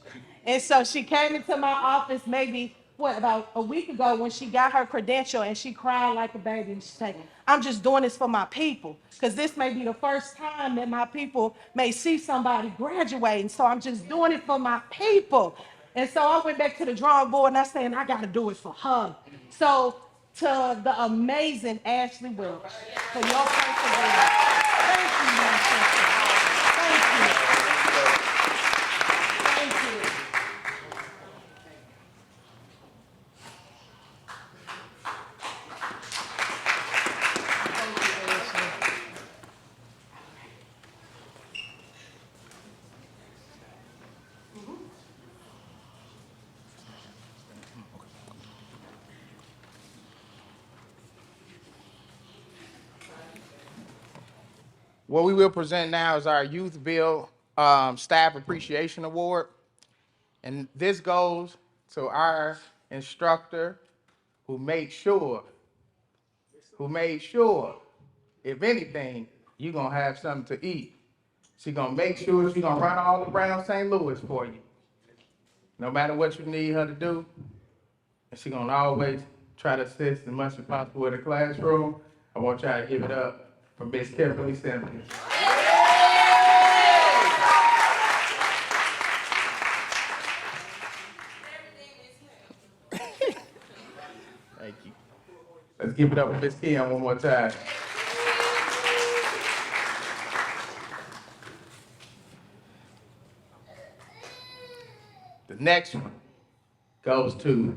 And so she came into my office maybe, about a week ago when she got her credential, and she cried like a baby. And she said, I'm just doing this for my people because this may be the first time that my people may see somebody graduating. So I'm just doing it for my people. And so I went back to the drawing board and I said, I got to do it for her. So to the amazing Ashley Welch for your perseverance. Thank you, young sister. Thank you. Thank you. What we will present now is our YouthBuild Staff Appreciation Award. And this goes to our instructor who made sure, if anything, you're gonna have something to eat. She's gonna make sure she's gonna run all around St. Louis for you. No matter what you need her to do. And she's gonna always try to assist as much as possible in the classroom. I want y'all to give it up for Miss Kimberly Simmons. Thank you. Let's give it up for Miss Kim one more time. The next one goes to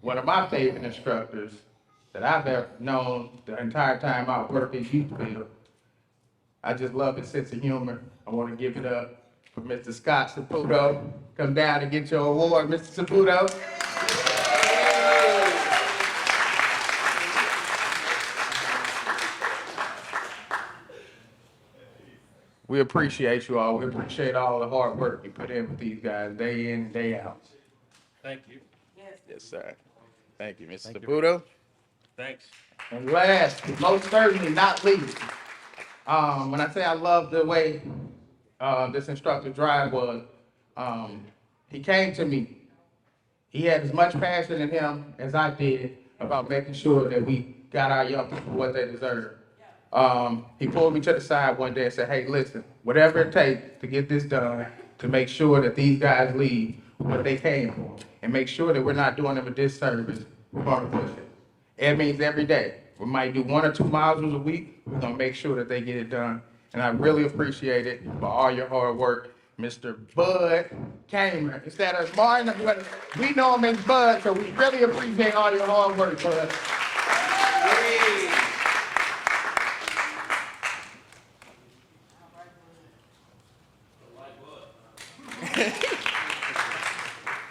one of my favorite instructors that I've ever known the entire time I worked at YouthBuild. I just love his sense of humor. I want to give it up for Mr. Scott Saputo. Come down and get your award, Mr. Saputo. We appreciate you all. We appreciate all the hard work you put in with these guys day in, day out. Thank you. Yes, sir. Thank you, Mr. Saputo. Thanks. And last, but most certainly not least, when I say I love the way this instructor drive was, he came to me. He had as much passion in him as I did about making sure that we got our young people what they deserve. He pulled me to the side one day and said, "Hey, listen, whatever it takes to get this done, to make sure that these guys leave what they came for, and make sure that we're not doing them a disservice, we're going to push it. It means every day. We might do 1 or 2 modules a week. We're going to make sure that they get it done. And I really appreciate it for all your hard work, Mr. Bud Kamer. Instead of Martin, we know him as Bud, so we really appreciate all your hard work, Bud."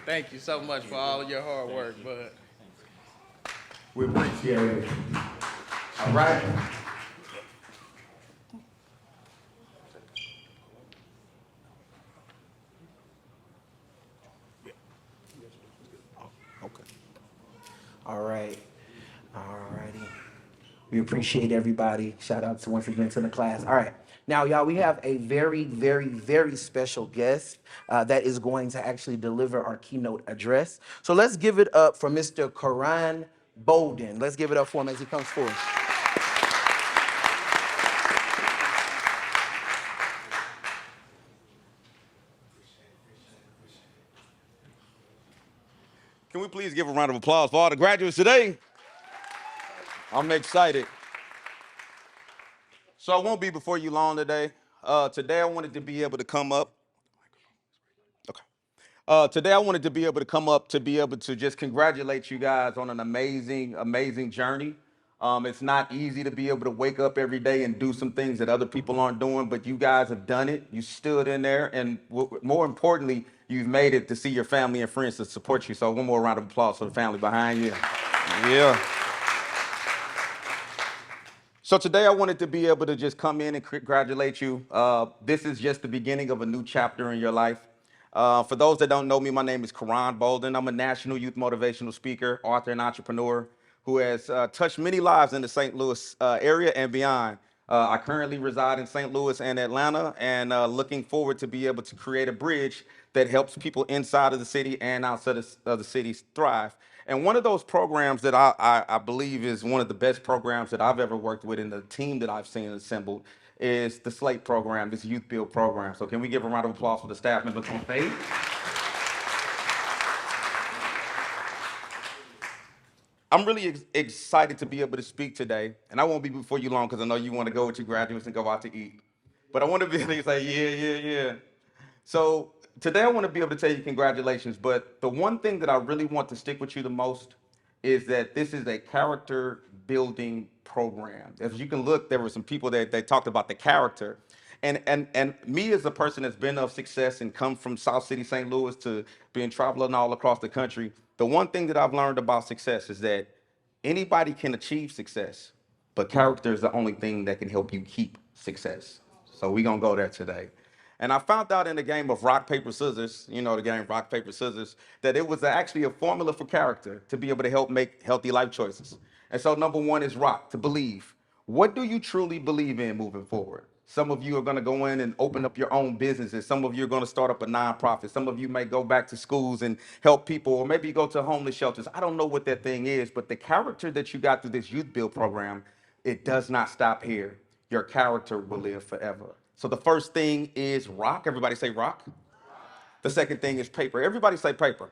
Thank you so much for all of your hard work, Bud. We appreciate it. All right. All right. All righty. We appreciate everybody. Shout out to once again to the class. All right. Now, y'all, we have a very, very, very special guest that is going to actually deliver our keynote address. So let's give it up for Mr. Karan Bolden. Let's give it up for him as he comes forward. Can we please give a round of applause for all the graduates today? I'm excited. So I won't be before you long today. Today I wanted to be able to come up. Today I wanted to be able to come up to be able to just congratulate you guys on an amazing, amazing journey. It's not easy to be able to wake up every day and do some things that other people aren't doing, but you guys have done it. You stood in there, and more importantly, you've made it to see your family and friends to support you. So one more round of applause for the family behind you. Yeah. So today I wanted to be able to just come in and congratulate you. This is just the beginning of a new chapter in your life. For those that don't know me, my name is Karan Bolden. I'm a national youth motivational speaker, author, and entrepreneur who has touched many lives in the St. Louis area and beyond. I currently reside in St. Louis and Atlanta, and looking forward to be able to create a bridge that helps people inside of the city and outside of the city thrive. And one of those programs that I believe is one of the best programs that I've ever worked with, and the team that I've seen assembled, is the SLATE program, this YouthBuild program. So can we give a round of applause for the staff members on stage? I'm really excited to be able to speak today, and I won't be before you long because I know you want to go with your graduates and go out to eat. But I want to be able to say, yeah. So today I want to be able to tell you congratulations, but the one thing that I really want to stick with you the most is that this is a character building program. As you can look, there were some people that they talked about the character. And me as a person that's been of success and come from South City, St. Louis to being traveling all across the country, the one thing that I've learned about success is that anybody can achieve success, but character is the only thing that can help you keep success. So we're gonna go there today. And I found out in the game of rock, paper, scissors, you know the game rock, paper, scissors, that it was actually a formula for character to be able to help make healthy life choices. And so number one is rock, to believe. What do you truly believe in moving forward? Some of you are going to go in and open up your own businesses. Some of you are going to start up a nonprofit. Some of you may go back to schools and help people, or maybe you go to homeless shelters. I don't know what that thing is, but the character that you got through this Youth Build program, it does not stop here. Your character will live forever. So the first thing is rock. Everybody say rock. The second thing is paper. Everybody say paper.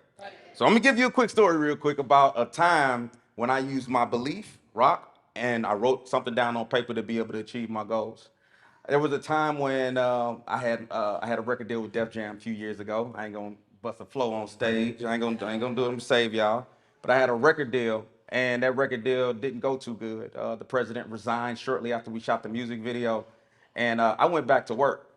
So I'm gonna give you a quick story real quick about a time when I used my belief, rock, and I wrote something down on paper to be able to achieve my goals. There was a time when I had a record deal with Def Jam a few years ago. I ain't gonna bust a flow on stage. I ain't gonna do them to save y'all. But I had a record deal, and that record deal didn't go too good. The president resigned shortly after we shot the music video, and I went back to work.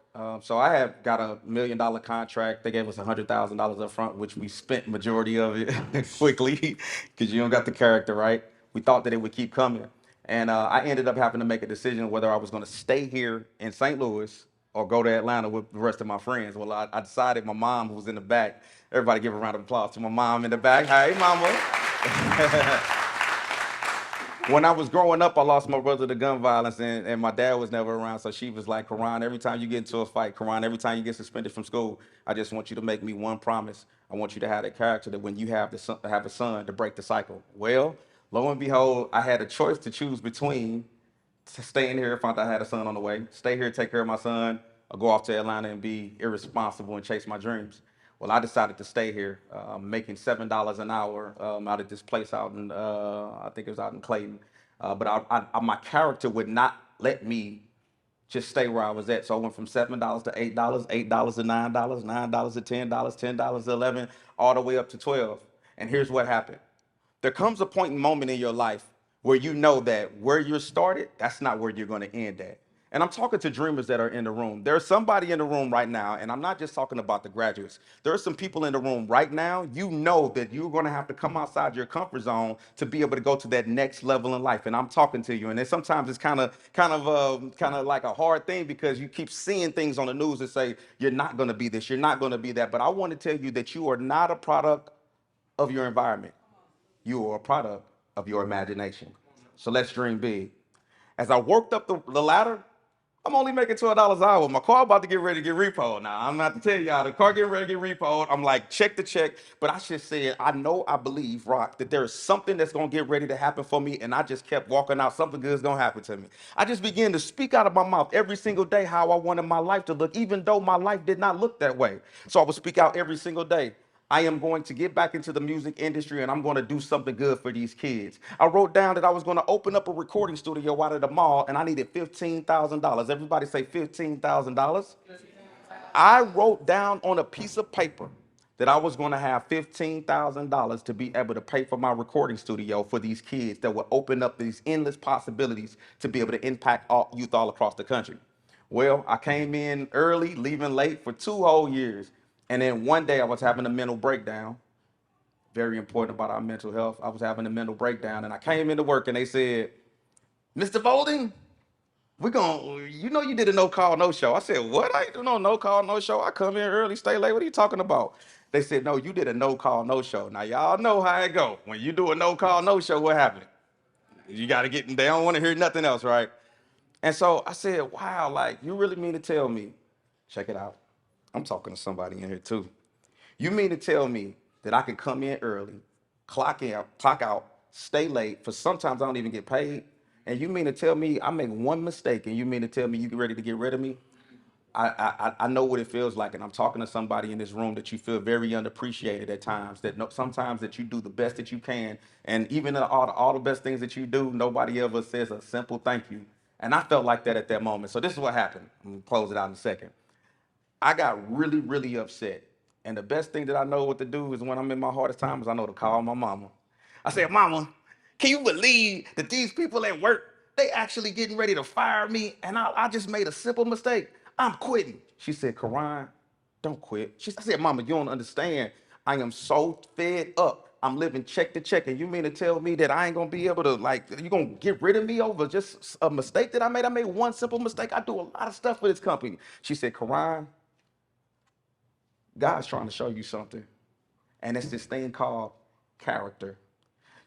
So I had got $1 million contract. They gave us $100,000 up front, which we spent majority of it quickly because you don't got the character right. We thought that it would keep coming. And I ended up having to make a decision whether I was going to stay here in St. Louis or go to Atlanta with the rest of my friends. Well, I decided my mom, who was in the back, everybody give a round of applause to my mom in the back. Hey, mama. When I was growing up, I lost my brother to gun violence, and my dad was never around. So she was like, Karan, every time you get into a fight, Karan, every time you get suspended from school, I just want you to make me one promise. I want you to have that character that when you have a son, to break the cycle. Well, lo and behold, I had a choice to choose between stay in here, found out I had a son on the way, stay here, take care of my son, or go off to Atlanta and be irresponsible and chase my dreams. Well, I decided to stay here, making $7 an hour out at this place out in, I think it was out in Clayton. But my character would not let me just stay where I was at. So I went from $7 to $8, $8 to $9, $9 to $10, $10 to 11, all the way up to 12. And here's what happened. There comes a point and moment in your life where you know that where you're started, that's not where you're going to end at. And I'm talking to dreamers that are in the room. There's somebody in the room right now, and I'm not just talking about the graduates. There are some people in the room right now, you know that you're going to have to come outside your comfort zone to be able to go to that next level in life. And I'm talking to you. And then sometimes it's kind of like a hard thing because you keep seeing things on the news that say, you're not going to be this, you're not going to be that. But I want to tell you that you are not a product of your environment. You are a product of your imagination. So let's dream big. As I worked up the ladder, I'm only making $12 an hour. My car about to get ready to get repoed. Now, I'm not to tell y'all, the car getting ready to get repoed. I'm like, check the check. But I just said, I believe, Rock, that there's something that's going to get ready to happen for me. And I just kept walking out. Something good is going to happen to me. I just began to speak out of my mouth every single day how I wanted my life to look, even though my life did not look that way. So I would speak out every single day. I am going to get back into the music industry and I'm going to do something good for these kids. I wrote down that I was going to open up a recording studio out at the mall and I needed $15,000. Everybody say $15,000. I wrote down on a piece of paper that I was going to have $15,000 to be able to pay for my recording studio for these kids that would open up these endless possibilities to be able to impact youth all across the country. Well, I came in early, leaving late for 2 whole years. And then one day I was having a mental breakdown. Very important about our mental health. I was having a mental breakdown and I came into work and they said, Mr. Bolden, you did a no call, no show. I said, what? I ain't do no call, no show. I come in early, stay late. What are you talking about? They said, no, you did a no call, no show. Now y'all know how it go. When you do a no call, no show, what happened? You got to get, they don't want to hear nothing else, right? And so I said, wow, like you really mean to tell me, check it out. I'm talking to somebody in here too. You mean to tell me that I can come in early, clock in, clock out, stay late, for sometimes I don't even get paid? And you mean to tell me I make one mistake and you mean to tell me you get ready to get rid of me? I know what it feels like, and I'm talking to somebody in this room that you feel very unappreciated at times, that sometimes that you do the best that you can, and even all the best things that you do, nobody ever says a simple thank you. And I felt like that at that moment. So this is what happened. I'm gonna close it out in a second. I got really, really upset. And the best thing that I know what to do is when I'm in my hardest times, I know to call my mama. I said, Mama, can you believe that these people at work, they actually getting ready to fire me and I just made a simple mistake. I'm quitting. She said, Karan, don't quit. I said, Mama, you don't understand. I am so fed up. I'm living check to check. And you mean to tell me that I ain't gonna be able to, you gonna get rid of me over just a mistake that I made? I made one simple mistake. I do a lot of stuff for this company. She said, Karan, God's trying to show you something. And it's this thing called character.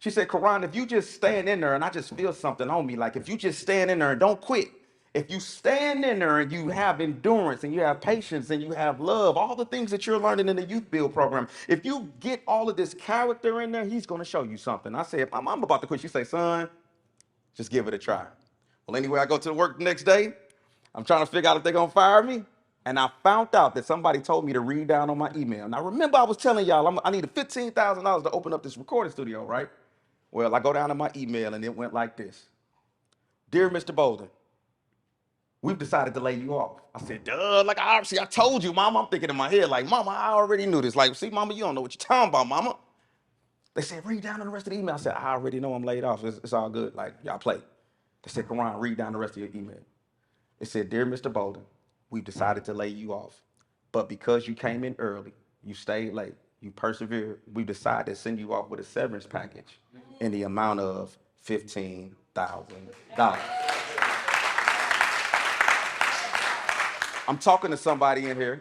She said, Karan, if you just stand in there and I just feel something on me, like if you just stand in there and don't quit, if you stand in there and you have endurance and you have patience and you have love, all the things that you're learning in the Youth Build program, if you get all of this character in there, he's going to show you something. I said, I'm about to quit. She said, son, just give it a try. Well, anyway, I go to work the next day. I'm trying to figure out if they're going to fire me. And I found out that somebody told me to read down on my email. Now, remember I was telling y'all I needed $15,000 to open up this recording studio, right? Well, I go down to my email and it went like this. Dear Mr. Bolden, we've decided to lay you off. I said, duh, I told you, Mama. I'm thinking in my head, like, Mama, I already knew this. Like, see, Mama, you don't know what you're talking about, Mama. They said, read down on the rest of the email. I said, I already know I'm laid off. It's all good. Like, y'all play. They said, Karan, read down the rest of your email. It said, Dear Mr. Bolden, we've decided to lay you off. But because you came in early, you stayed late, you persevered, we decided to send you off with a severance package in the amount of $15,000. I'm talking to somebody in here.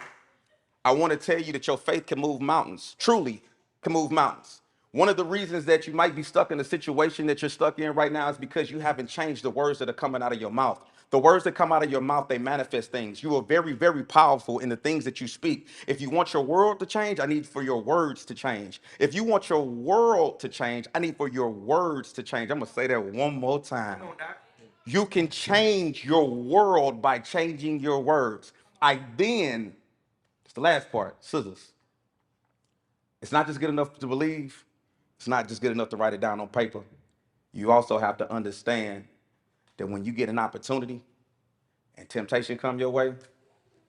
I want to tell you that your faith can move mountains, truly can move mountains. One of the reasons that you might be stuck in the situation that you're stuck in right now is because you haven't changed the words that are coming out of your mouth. The words that come out of your mouth, they manifest things. You are very, very powerful in the things that you speak. If you want your world to change, I need for your words to change. If you want your world to change, I need for your words to change. I'm going to say that one more time. You can change your world by changing your words. It's the last part, scissors. It's not just good enough to believe. It's not just good enough to write it down on paper. You also have to understand that when you get an opportunity and temptation come your way,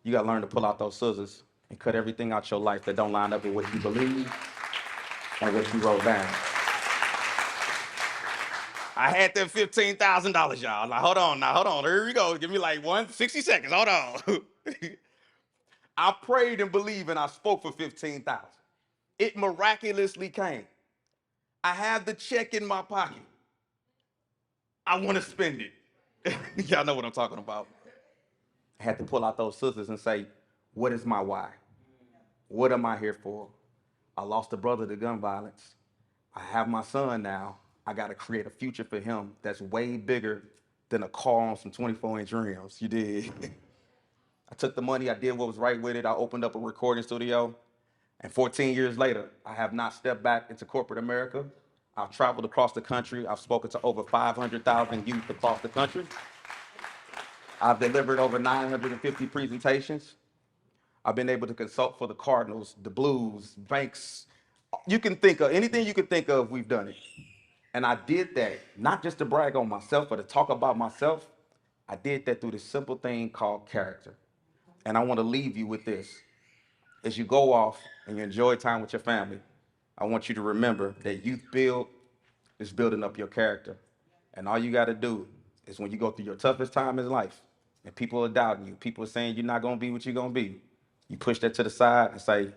you got to learn to pull out those scissors and cut everything out your life that don't line up with what you believe and what you wrote down. I had that $15,000, y'all. Hold on. Here we go. Give me like 60 seconds. Hold on. I prayed and believed and I spoke for 15,000. It miraculously came. I have the check in my pocket. I want to spend it. Y'all know what I'm talking about. I had to pull out those scissors and say, what is my why? What am I here for? I lost a brother to gun violence. I have my son now. I got to create a future for him that's way bigger than a car on some 24-inch rims. You did. I took the money. I did what was right with it. I opened up a recording studio. And 14 years later, I have not stepped back into corporate America. I've traveled across the country. I've spoken to over 500,000 youth across the country. I've delivered over 950 presentations. I've been able to consult for the Cardinals, the Blues, banks. You can think of anything you can think of, we've done it. And I did that, not just to brag on myself or to talk about myself. I did that through this simple thing called character. And I want to leave you with this. As you go off and you enjoy time with your family, I want you to remember that YouthBuild is building up your character. And all you got to do is when you go through your toughest time in life and people are doubting you, people are saying you're not going to be what you're going to be, you push that to the side and say,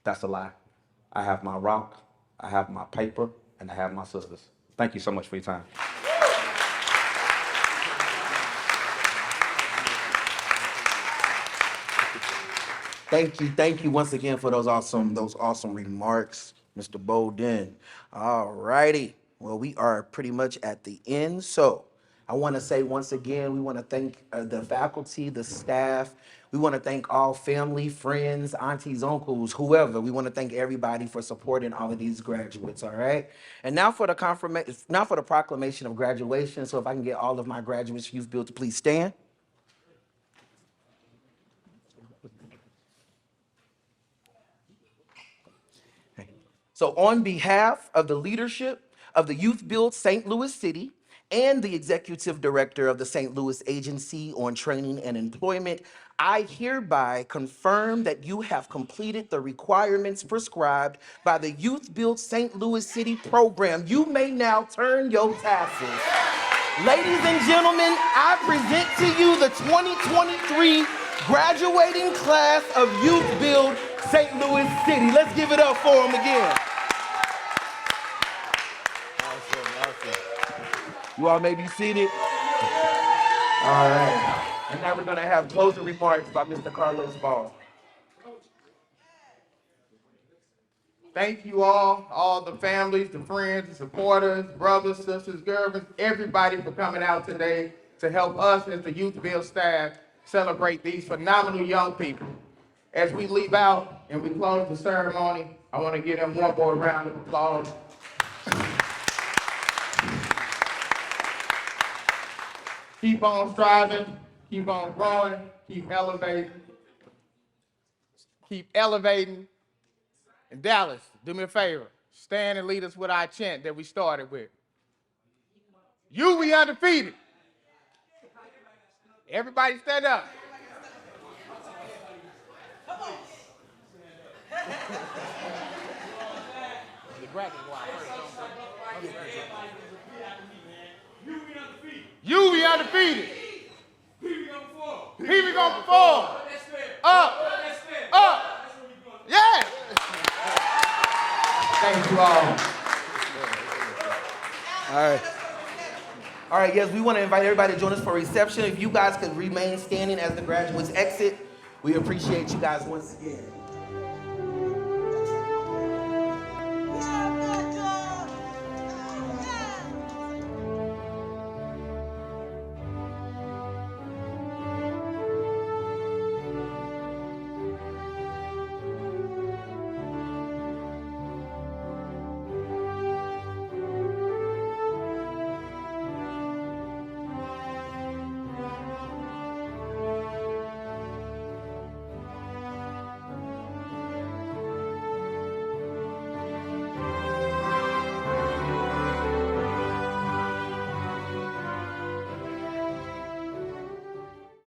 that's a lie. I have my rock, I have my paper, and I have my sisters. Thank you so much for your time. Thank you once again for those awesome remarks, Mr. Bowden. All righty. Well, we are pretty much at the end. So I want to say once again, we want to thank the faculty, the staff. We want to thank all family, friends, aunties, uncles, whoever. We want to thank everybody for supporting all of these graduates, all right? And now for the proclamation of graduation. So if I can get all of my graduates, YouthBuild, to please stand. So on behalf of the leadership of the YouthBuild St. Louis City and the executive director of the St. Louis Agency on Training and Employment, I hereby confirm that you have completed the requirements prescribed by the YouthBuild St. Louis City program. You may now turn your tassels. Ladies and gentlemen, I present to you the 2023 graduating class of YouthBuild St. Louis City. Let's give it up for them again. You all may be seated. All right. And now we're going to have closing remarks by Mr. Carlos Ball. Thank you all the families, the friends, the supporters, brothers, sisters, girlfriends, everybody for coming out today to help us as the YouthBuild staff celebrate these phenomenal young people. As we leave out and we close the ceremony, I want to give them one more round of applause. Keep on striving, keep on growing, keep elevating. And Dallas, do me a favor, stand and lead us with our chant that we started with. You, we undefeated. Everybody stand up. You, we undefeated. Here we gonna perform. Up. Yeah. Thank you all. All right, yes, we want to invite everybody to join us for a reception. If you guys could remain standing as the graduates exit, we appreciate you guys once again.